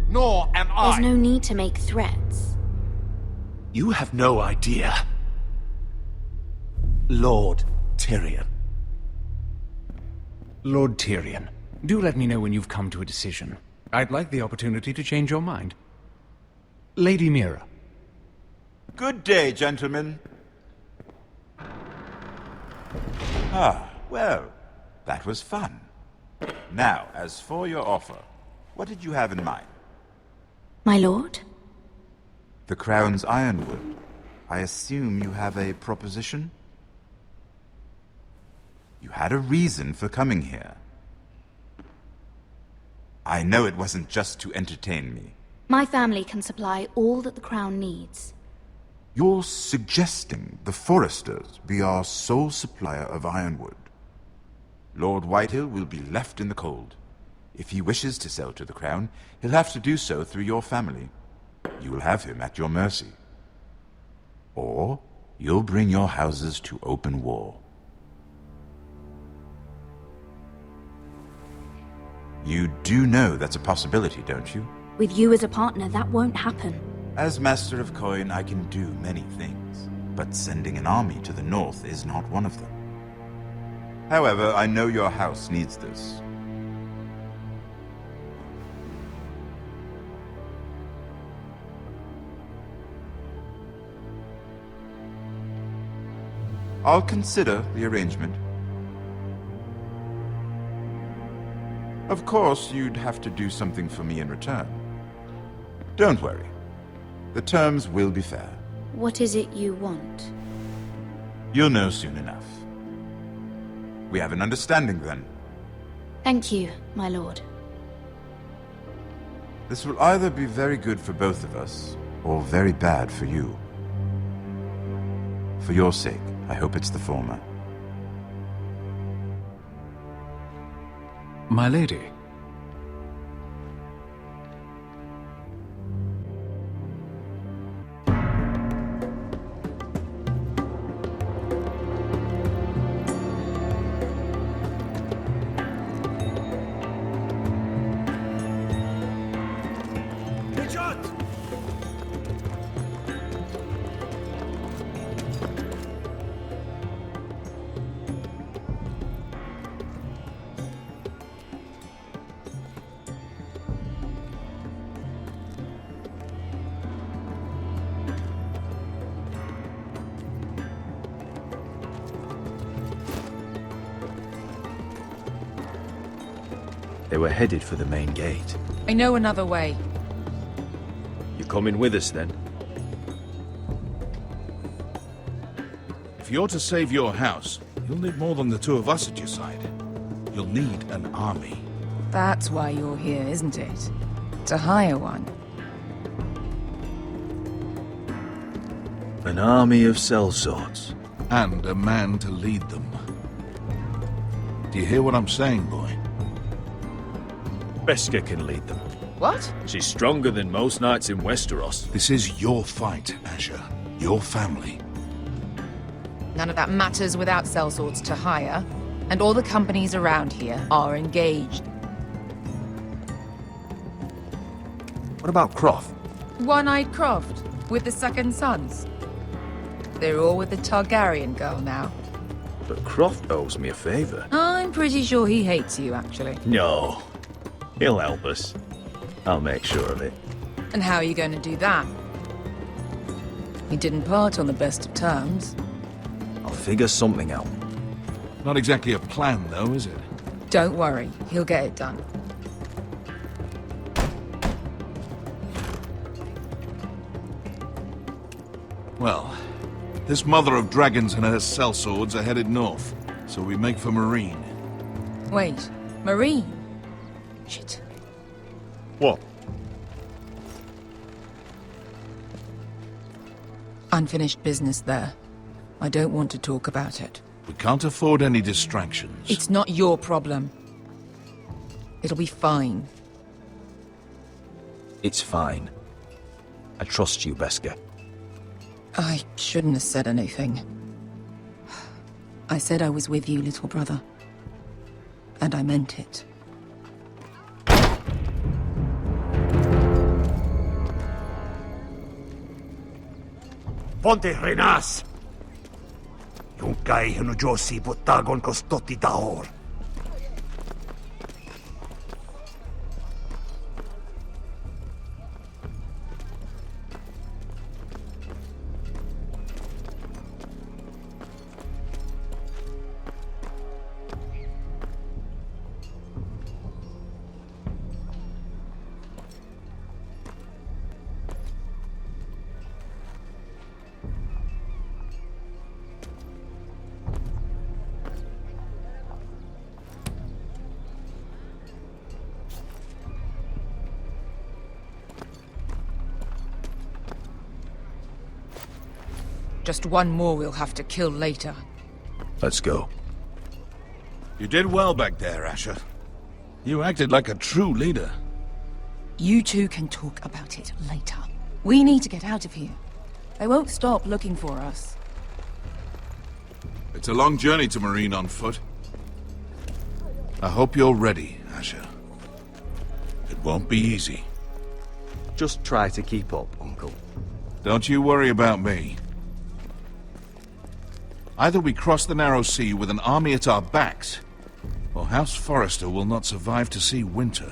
Nor am I. There's no need to make threats. You have no idea. Lord Tyrion. Lord Tyrion, do let me know when you've come to a decision. I'd like the opportunity to change your mind. Lady Mira. Good day, gentlemen. Ah, well, that was fun. Now, as for your offer, what did you have in mind? My lord? The Crown's Ironwood. I assume you have a proposition? You had a reason for coming here. I know it wasn't just to entertain me. My family can supply all that the Crown needs. You're suggesting the Foresters be our sole supplier of Ironwood. Lord Whitehill will be left in the cold. If he wishes to sell to the Crown, he'll have to do so through your family. You will have him at your mercy. Or you'll bring your houses to open war. You do know that's a possibility, don't you? With you as a partner, that won't happen. As Master of Coin, I can do many things, but sending an army to the north is not one of them. However, I know your house needs this. I'll consider the arrangement. Of course, you'd have to do something for me in return. Don't worry. The terms will be fair. What is it you want? You'll know soon enough. We have an understanding then. Thank you, my lord. This will either be very good for both of us, or very bad for you. For your sake, I hope it's the former. My lady. They were headed for the main gate. I know another way. You coming with us then? If you're to save your house, you'll need more than the two of us at your side. You'll need an army. That's why you're here, isn't it? To hire one. An army of sellswords. And a man to lead them. Do you hear what I'm saying, boy? Beska can lead them. What? She's stronger than most knights in Westeros. This is your fight, Asher. Your family. None of that matters without sellswords to hire, and all the companies around here are engaged. What about Croft? One-eyed Croft, with the second sons. They're all with the Targaryen girl now. But Croft owes me a favor. I'm pretty sure he hates you, actually. No. He'll help us. I'll make sure of it. And how are you going to do that? He didn't part on the best of terms. I'll figure something out. Not exactly a plan, though, is it? Don't worry, he'll get it done. Well, this mother of dragons and her sellswords are headed north, so we make for Marine. Wait, Marine? Shit. What? Unfinished business there. I don't want to talk about it. We can't afford any distractions. It's not your problem. It'll be fine. It's fine. I trust you, Beska. I shouldn't have said anything. I said I was with you, little brother. And I meant it. Ponte Renas! Yung kay hino Josi butagon ko stoti daor. Just one more we'll have to kill later. Let's go. You did well back there, Asher. You acted like a true leader. You two can talk about it later. We need to get out of here. They won't stop looking for us. It's a long journey to Marine on foot. I hope you're ready, Asher. It won't be easy. Just try to keep up, Uncle. Don't you worry about me. Either we cross the narrow sea with an army at our backs, or House Forrester will not survive to see winter.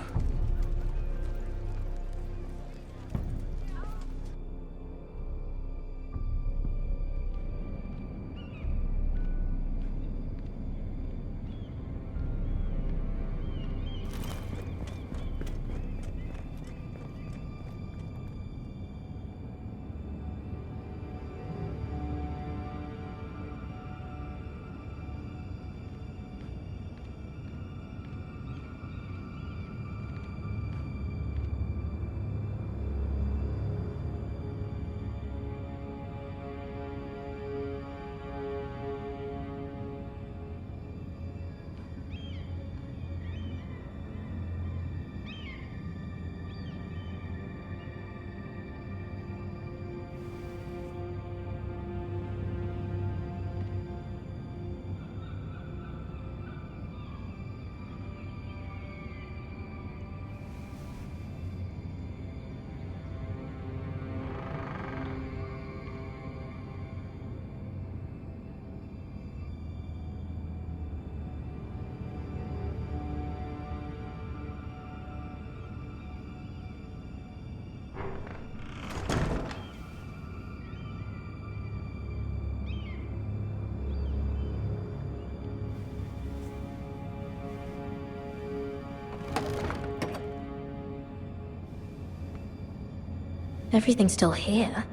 Everything's still here.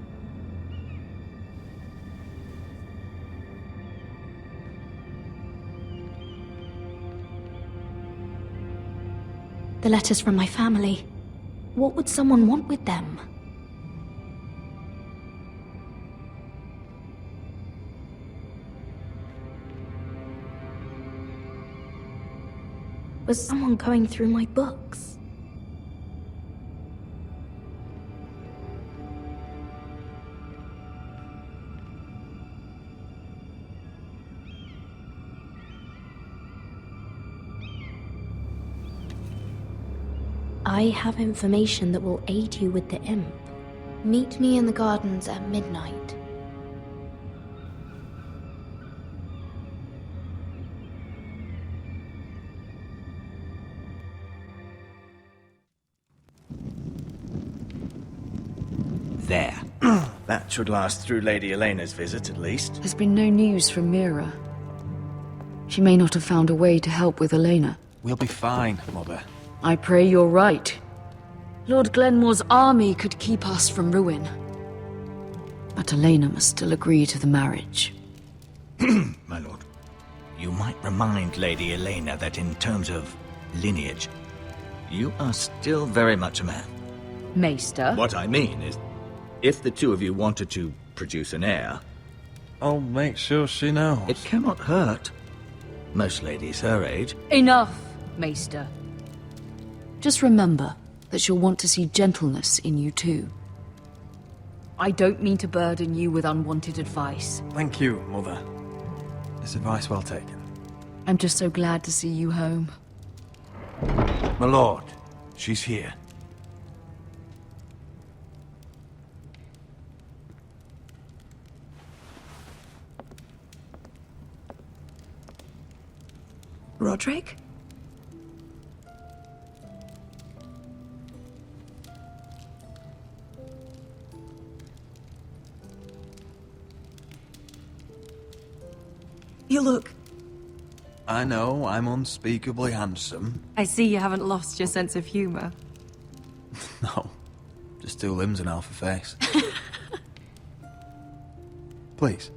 The letters from my family. What would someone want with them? Was someone going through my books? I have information that will aid you with the imp. Meet me in the gardens at midnight. There. That should last through Lady Elena's visit, at least. There's been no news from Mira. She may not have found a way to help with Elena. We'll be fine, Mother. I pray you're right. Lord Glenmore's army could keep us from ruin. But Elena must still agree to the marriage. My lord, you might remind Lady Elena that in terms of lineage, you are still very much a man. Maester? What I mean is, if the two of you wanted to produce an heir, I'll make sure she knows. it cannot hurt. Most ladies her age. Enough, Maester. Just remember that she'll want to see gentleness in you too. I don't mean to burden you with unwanted advice. Thank you, Mother. This advice well taken. I'm just so glad to see you home. My lord, she's here. Roderick? You look... I know I'm unspeakably handsome. I see you haven't lost your sense of humor. No, just two limbs and half a face. Please.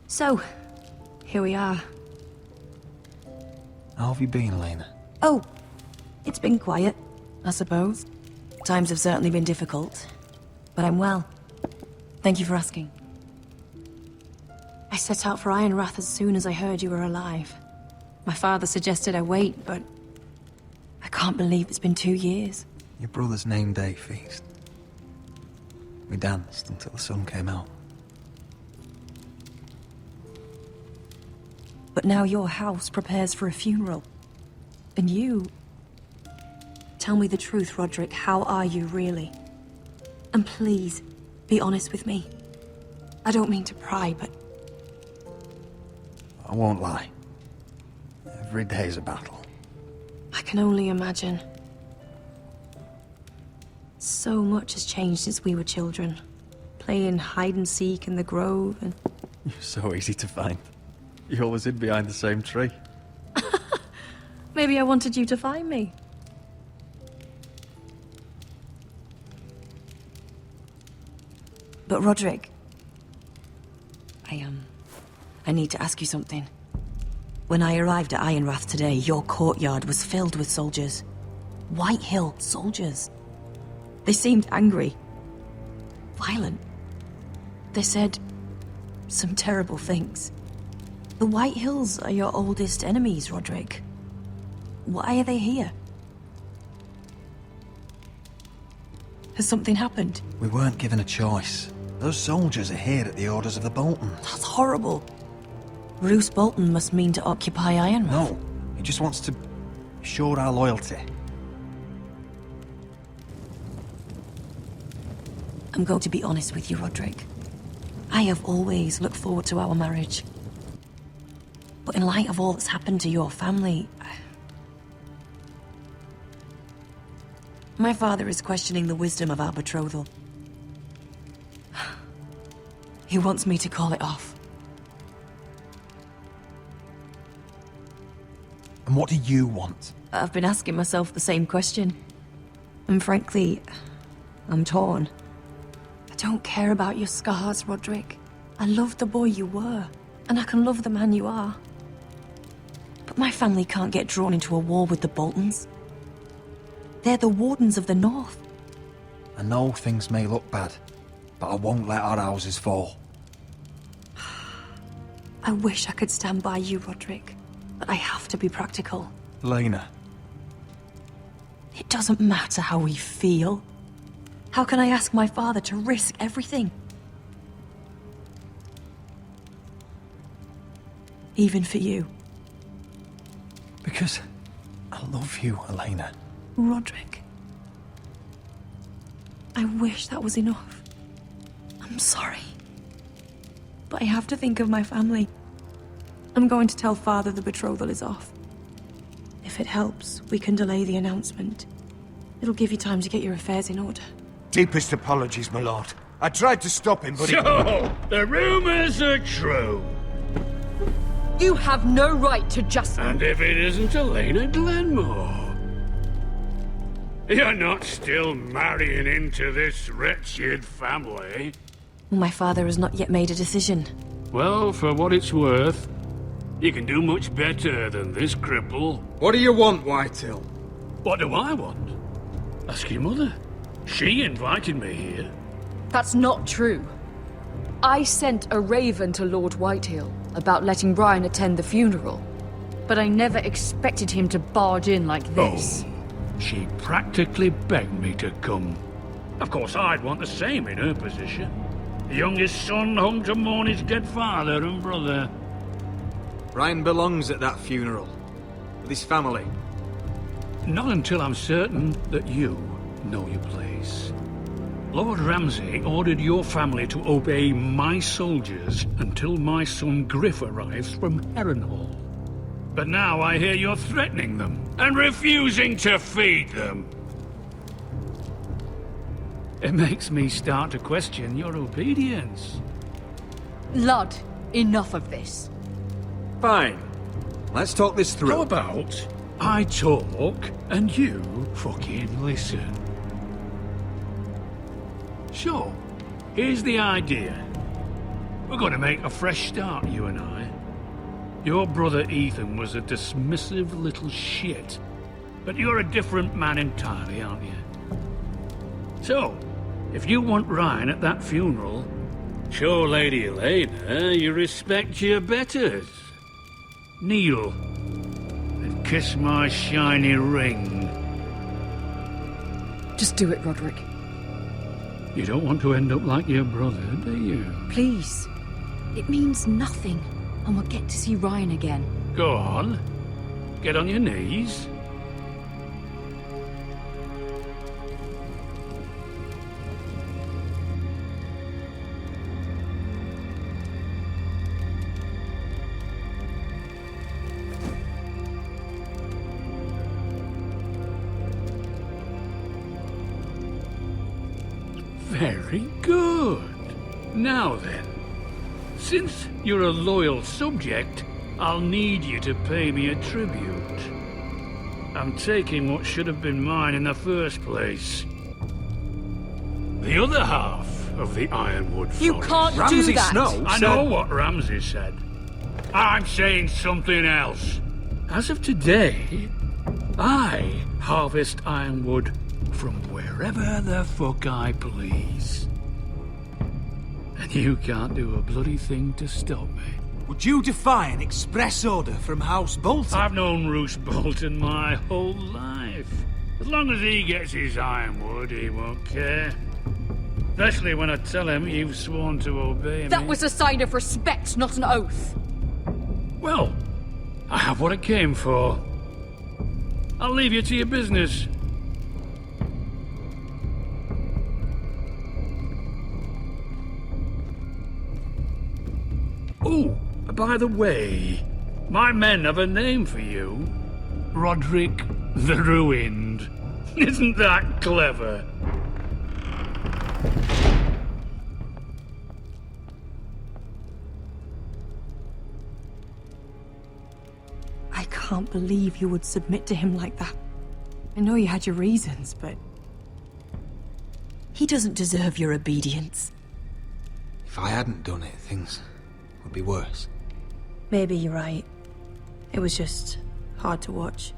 So, here we are. How have you been, Elena? Oh, it's been quiet, I suppose. Times have certainly been difficult, but I'm well. Thank you for asking. I set out for Ironrath as soon as I heard you were alive. My father suggested I wait, but I can't believe it's been 2 years. Your brother's name day feast. We danced until the sun came out. But now your house prepares for a funeral. And you... Tell me the truth, Roderick. How are you, really? And please, be honest with me. I don't mean to pry, but... I won't lie. Every day's a battle. I can only imagine. So much has changed since we were children. Playing hide-and-seek in the grove and... You're so easy to find. You always hid behind the same tree. Maybe I wanted you to find me. But Roderick... I need to ask you something. When I arrived at Ironrath today, your courtyard was filled with soldiers. White Hill soldiers. They seemed angry. Violent. They said some terrible things. The White Hills are your oldest enemies, Roderick. Why are they here? Has something happened? We weren't given a choice. Those soldiers are here at the orders of the Boltons. That's horrible. Roose Bolton must mean to occupy Ironrath. No, he just wants to show our loyalty. I'm going to be honest with you, Roderick. I have always looked forward to our marriage. But in light of all that's happened to your family... My father is questioning the wisdom of our betrothal. He wants me to call it off. And what do you want? I've been asking myself the same question. And frankly, I'm torn. I don't care about your scars, Roderick. I love the boy you were, and I can love the man you are. But my family can't get drawn into a war with the Boltons. They're the Wardens of the North. I know things may look bad, but I won't let our houses fall. I wish I could stand by you, Roderick, but I have to be practical. Lena. It doesn't matter how we feel. How can I ask my father to risk everything? Even for you. Because I love you, Elena. Roderick. I wish that was enough. I'm sorry. But I have to think of my family. I'm going to tell Father the betrothal is off. If it helps, we can delay the announcement. It'll give you time to get your affairs in order. Deepest apologies, my lord. I tried to stop him, but So, the rumors are true. You have no right to just... And if it isn't Elena Glenmore? You're not still marrying into this wretched family? My father has not yet made a decision. Well, for what it's worth, you can do much better than this cripple. What do you want, Whitetail? What do I want? Ask your mother. She invited me here. That's not true. I sent a raven to Lord Whitehill about letting Brian attend the funeral, but I never expected him to barge in like this. Oh, she practically begged me to come. Of course, I'd want the same in her position. The youngest son home to mourn his dead father and brother. Brian belongs at that funeral. With his family. Not until I'm certain that you know your place. Lord Ramsay ordered your family to obey my soldiers until my son Griff arrives from Harrenhal. But now I hear you're threatening them and refusing to feed them. It makes me start to question your obedience. Lud, enough of this. Fine. Let's talk this through. How about I talk and you fucking listen? Sure. Here's the idea. We're going to make a fresh start, you and I. Your brother Ethan was a dismissive little shit. But you're a different man entirely, aren't you? So, if you want Ryan at that funeral, show Lady Elena you respect your betters. Kneel and kiss my shiny ring. Just do it, Roderick. You don't want to end up like your brother, do you? Please. It means nothing, and we'll get to see Ryan again. Go on. Get on your knees. Very good. Now then, since you're a loyal subject, I'll need you to pay me a tribute. I'm taking what should have been mine in the first place. The other half of the Ironwood Forest. You can't do that! I know what Ramsay said. I'm saying something else. As of today, I harvest ironwood from wherever the fuck I please. And you can't do a bloody thing to stop me. Would you defy an express order from House Bolton? I've known Roose Bolton my whole life. As long as he gets his ironwood, he won't care. Especially when I tell him you've sworn to obey me. That was a sign of respect, not an oath. Well, I have what I came for. I'll leave you to your business. Oh, by the way, my men have a name for you. Roderick the Ruined. Isn't that clever? I can't believe you would submit to him like that. I know you had your reasons, but... he doesn't deserve your obedience. If I hadn't done it, things would be worse. Maybe you're right. It was just hard to watch.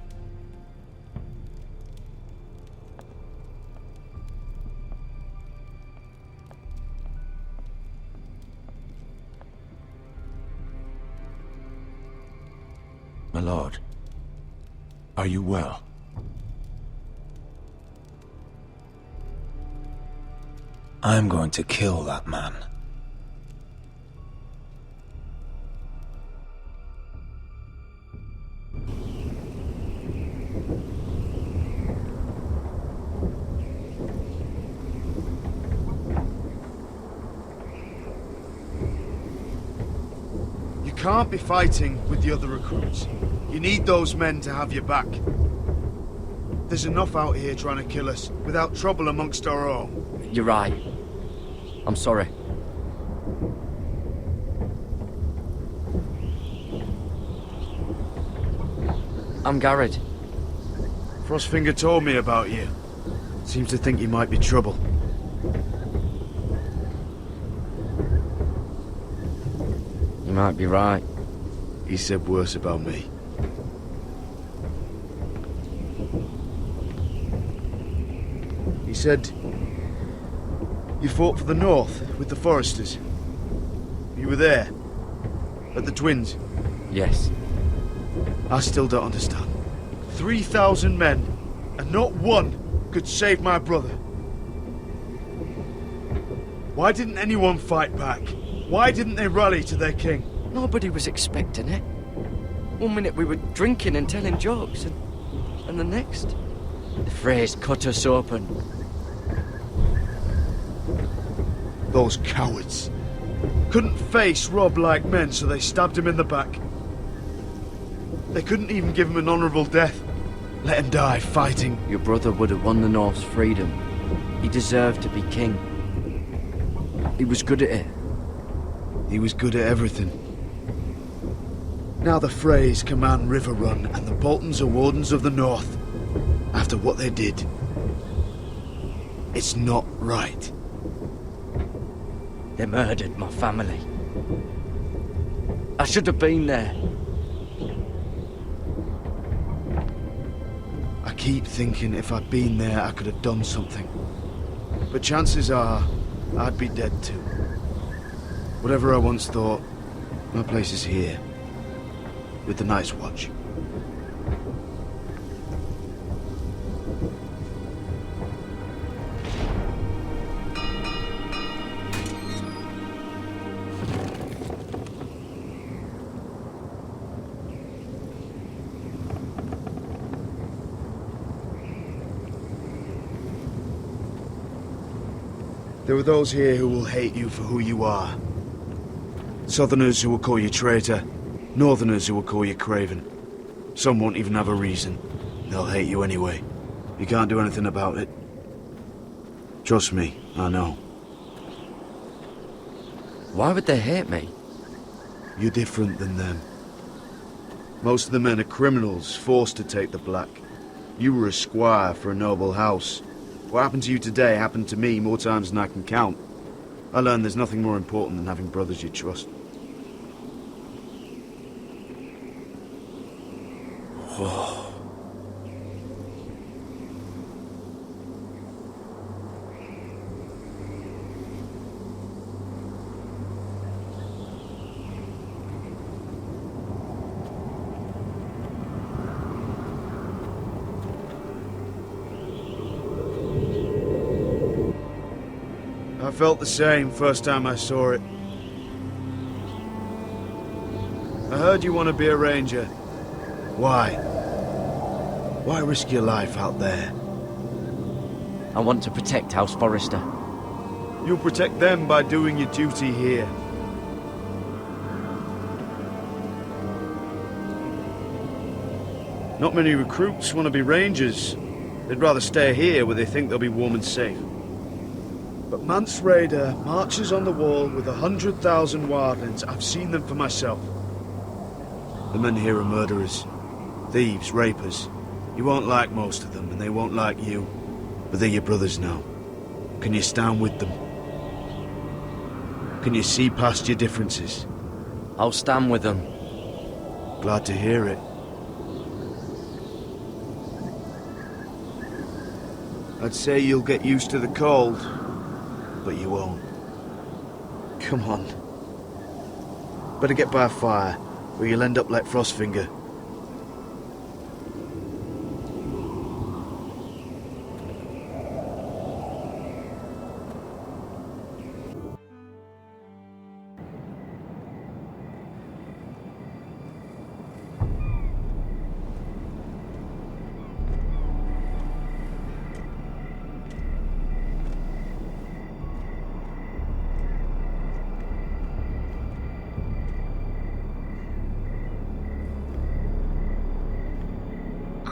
My lord, are you well? I'm going to kill that man. You can't be fighting with the other recruits. You need those men to have your back. There's enough out here trying to kill us, without trouble amongst our own. You're right. I'm sorry. I'm Garrett. Frostfinger told me about you. Seems to think you might be trouble. You might be right. He said worse about me. He said you fought for the North with the Foresters. You were there, at the Twins. Yes. I still don't understand. 3,000 men, and not one could save my brother. Why didn't anyone fight back? Why didn't they rally to their king? Nobody was expecting it. One minute we were drinking and telling jokes, and the next, the Freys cut us open. Those cowards. Couldn't face Rob like men, so they stabbed him in the back. They couldn't even give him an honourable death. Let him die fighting. Your brother would have won the North's freedom. He deserved to be king. He was good at it. He was good at everything. Now the Freys command River Run, and the Boltons are Wardens of the North. After what they did. It's not right. They murdered my family. I should have been there. I keep thinking if I'd been there, I could have done something. But chances are, I'd be dead too. Whatever I once thought, my place is here. With the Night's Watch. There are those here who will hate you for who you are. Southerners who will call you traitor. Northerners who will call you craven. Some won't even have a reason. They'll hate you anyway. You can't do anything about it. Trust me, I know. Why would they hate me? You're different than them. Most of the men are criminals, forced to take the black. You were a squire for a noble house. What happened to you today happened to me more times than I can count. I learned there's nothing more important than having brothers you trust. Whoa. I felt the same first time I saw it. I heard you want to be a ranger. Why? Why risk your life out there? I want to protect House Forrester. You'll protect them by doing your duty here. Not many recruits want to be rangers. They'd rather stay here where they think they'll be warm and safe. But Mance Rayder marches on the wall with 100,000 wildlings. I've seen them for myself. The men here are murderers. Thieves, rapers. You won't like most of them, and they won't like you. But they're your brothers now. Can you stand with them? Can you see past your differences? I'll stand with them. Glad to hear it. I'd say you'll get used to the cold, but you won't. Come on. Better get by a fire, or you'll end up like Frostfinger.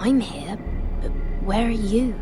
I'm here, but where are you?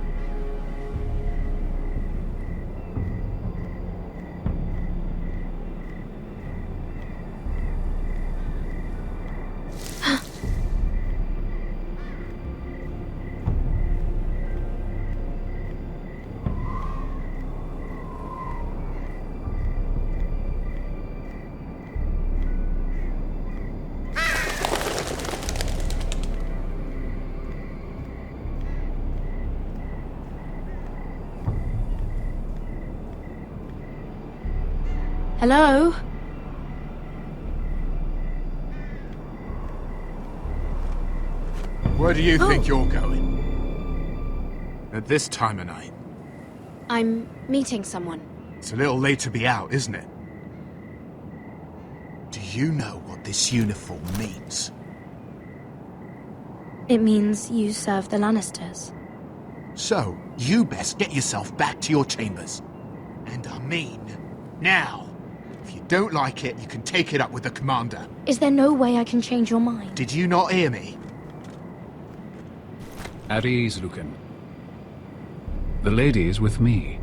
Hello? Where do you think you're going? At this time of night? I'm meeting someone. It's a little late to be out, isn't it? Do you know what this uniform means? It means you serve the Lannisters. So, you best get yourself back to your chambers. And I mean, now. If you don't like it, you can take it up with the commander. Is there no way I can change your mind? Did you not hear me? At ease, Lucan. The lady is with me.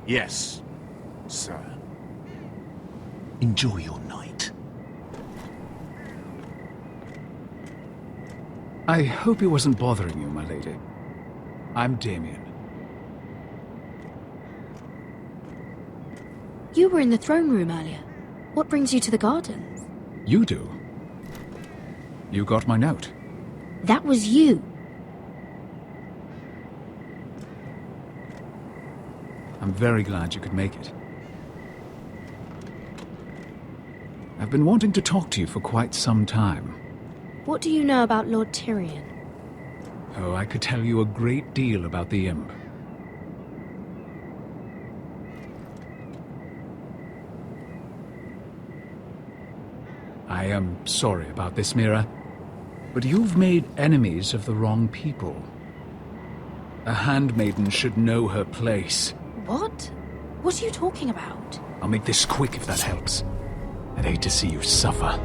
Yes, sir. Enjoy your night. I hope he wasn't bothering you, my lady. I'm Damien. You were in the throne room earlier. What brings you to the gardens? You do. You got my note. That was you. I'm very glad you could make it. I've been wanting to talk to you for quite some time. What do you know about Lord Tyrion? Oh, I could tell you a great deal about the Imp. I am sorry about this, Mira, but you've made enemies of the wrong people. A handmaiden should know her place. What? What are you talking about? I'll make this quick if that helps. I'd hate to see you suffer.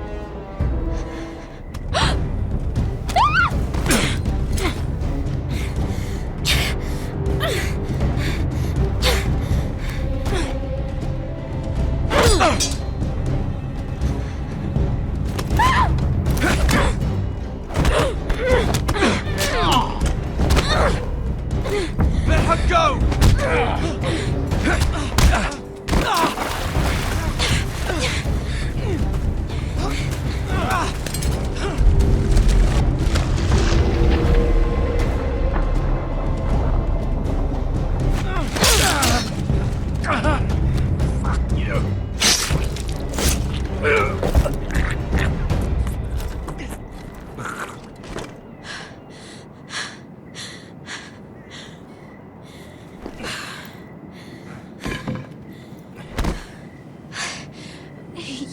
Let her go!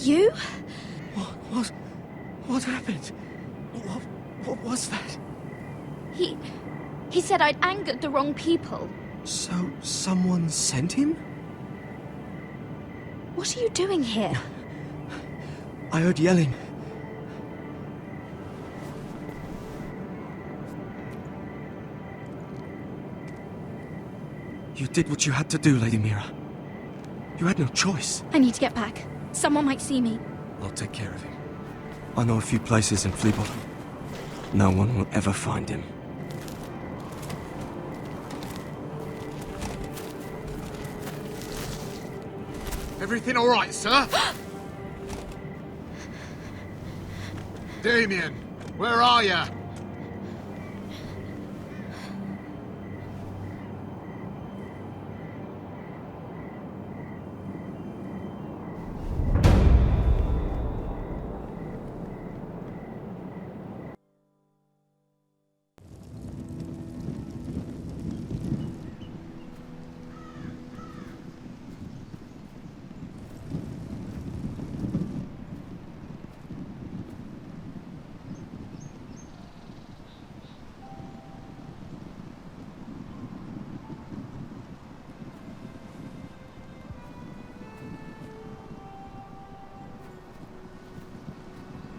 You? What happened? What was that? He said I'd angered the wrong people. So, someone sent him? What are you doing here? I heard yelling. You did what you had to do, Lady Mira. You had no choice. I need to get back. Someone might see me. I'll take care of him. I know a few places in Fleabottom. No one will ever find him. Everything all right, sir? Damien, where are you?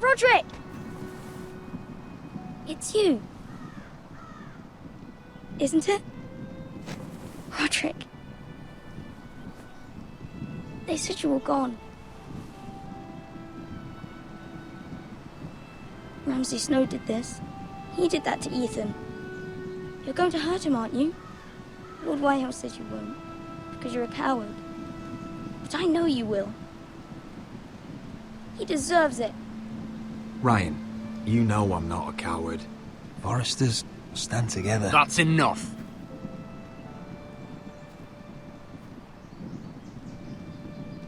Roderick! It's you. Isn't it? Roderick. They said you were gone. Ramsay Snow did this. He did that to Ethan. You're going to hurt him, aren't you? Lord Whitehouse says you won't, because you're a coward. But I know you will. He deserves it. Ryan, you know I'm not a coward. Foresters stand together. That's enough.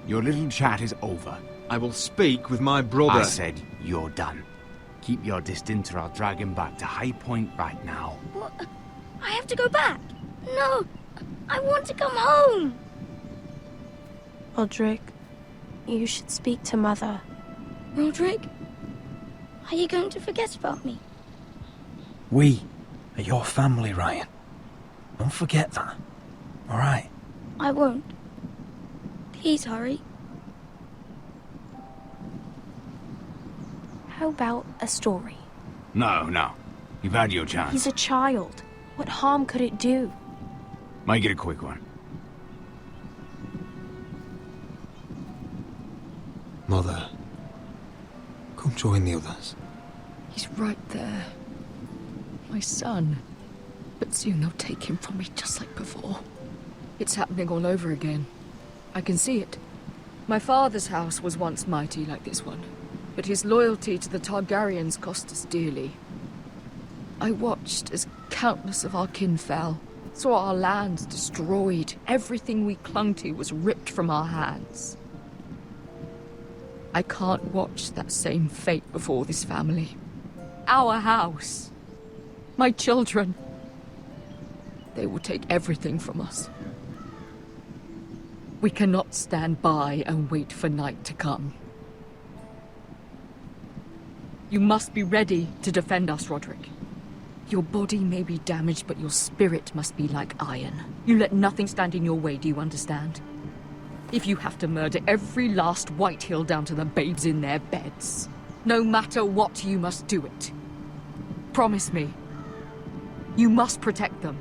Your little chat is over. I will speak with my brother. I said you're done. Keep your distance or I'll drag him back to High Point right now. What? I have to go back. No, I want to come home. Roderick, you should speak to Mother. Roderick? Are you going to forget about me? We are your family, Ryan. Don't forget that. All right? I won't. Please hurry. How about a story? No. You've had your chance. He's a child. What harm could it do? Make it a quick one. Mother, come join the others. He's right there. My son. But soon they'll take him from me just like before. It's happening all over again. I can see it. My father's house was once mighty like this one, but his loyalty to the Targaryens cost us dearly. I watched as countless of our kin fell, saw our lands destroyed, everything we clung to was ripped from our hands. I can't watch that same fate before this family. Our house. My children. They will take everything from us. We cannot stand by and wait for night to come. You must be ready to defend us, Roderick. Your body may be damaged, but your spirit must be like iron. You let nothing stand in your way, do you understand? If you have to murder every last Whitehill down to the babes in their beds, no matter what, you must do it. Promise me. You must protect them.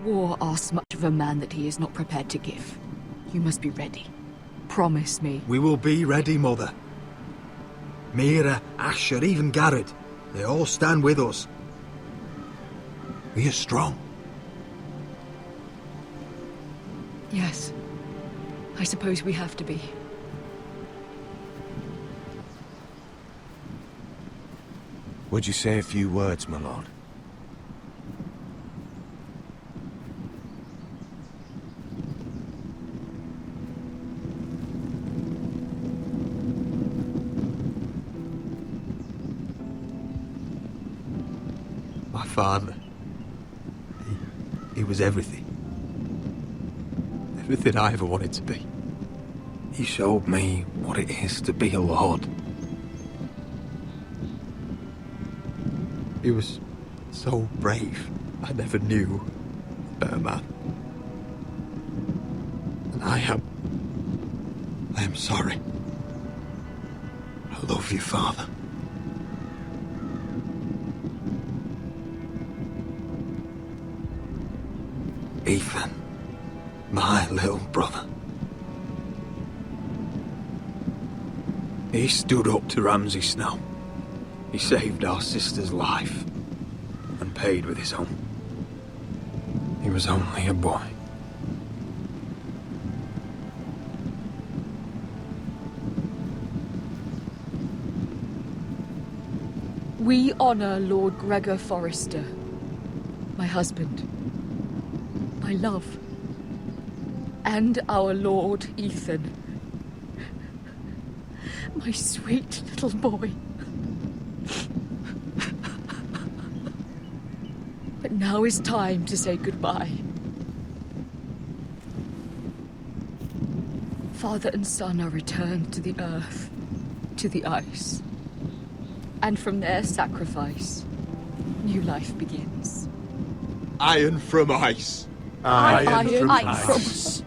War asks much of a man that he is not prepared to give. You must be ready. Promise me. We will be ready, Mother. Mira, Asher, even Garrett, they all stand with us. We are strong. Yes. I suppose we have to be. Would you say a few words, my lord? My father, he was everything. Everything I ever wanted to be. He showed me what it is to be a lord. He was so brave, I never knew a better man. And I am sorry. I love you, Father. Ethan, my little brother. He stood up to Ramsay Snow. He saved our sister's life and paid with his own. He was only a boy. We honor Lord Gregor Forrester, my husband, my love, and our Lord Ethan, my sweet little boy. But now is time to say goodbye. Father and son are returned to the earth, to the ice. And from their sacrifice, new life begins. Iron from ice. Iron from ice.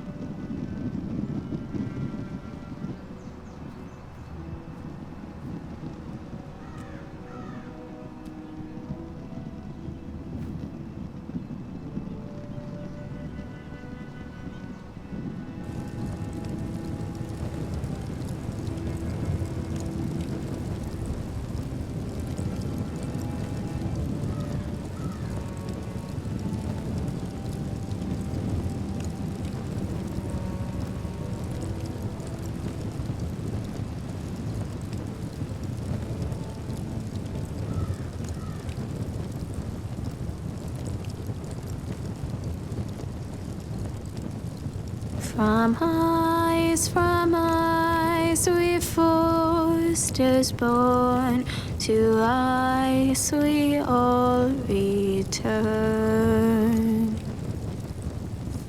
From ice we Forsters born, to ice we all return.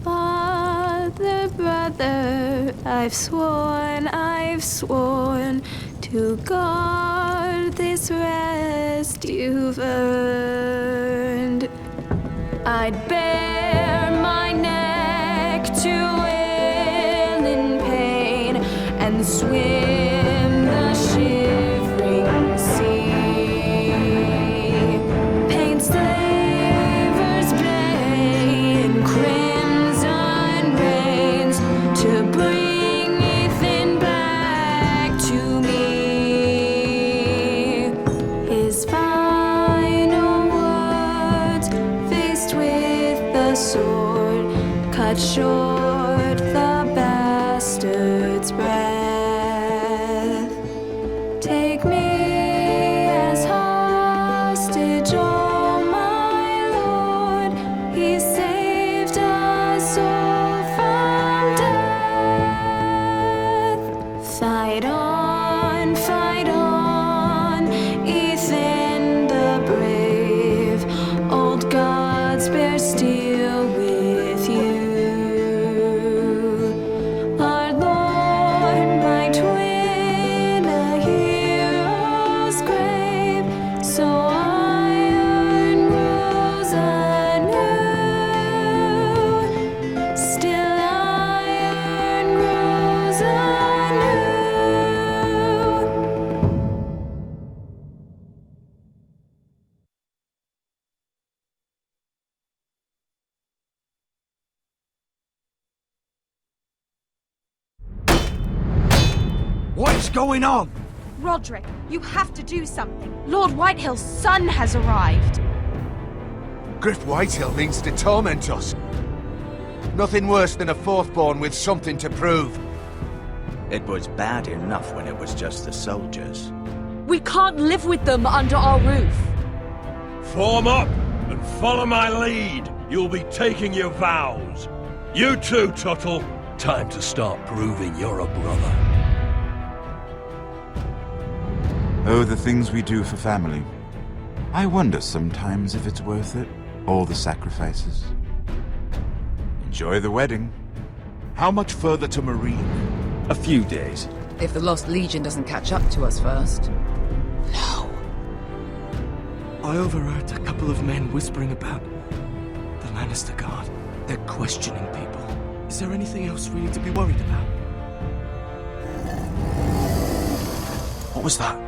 Father, brother, I've sworn to guard this rest you've earned. I'd bare my neck to and swim the shivering sea. Paint slavers' bay in crimson rains to bring Ethan back to me. His final words, faced with the sword, cut short the bastard's breath. Take me as hostage, oh my Lord. He saved us all from death. Fight on, Ethan the brave. Old gods bear steel with you. Our Lord, my twin, a hero's grave, so iron grows anew. Still iron grows anew. What is going on? Roderick, you have to do something. Lord Whitehill's son has arrived. Griff Whitehill means to torment us. Nothing worse than a fourthborn with something to prove. It was bad enough when it was just the soldiers. We can't live with them under our roof. Form up and follow my lead. You'll be taking your vows. You too, Tuttle. Time to start proving you're a brother. Oh, the things we do for family. I wonder sometimes if it's worth it, all the sacrifices. Enjoy the wedding. How much further to Marine? A few days. If the Lost Legion doesn't catch up to us first. I overheard a couple of men whispering about the Lannister Guard. They're questioning people. Is there anything else really to be worried about? What was that?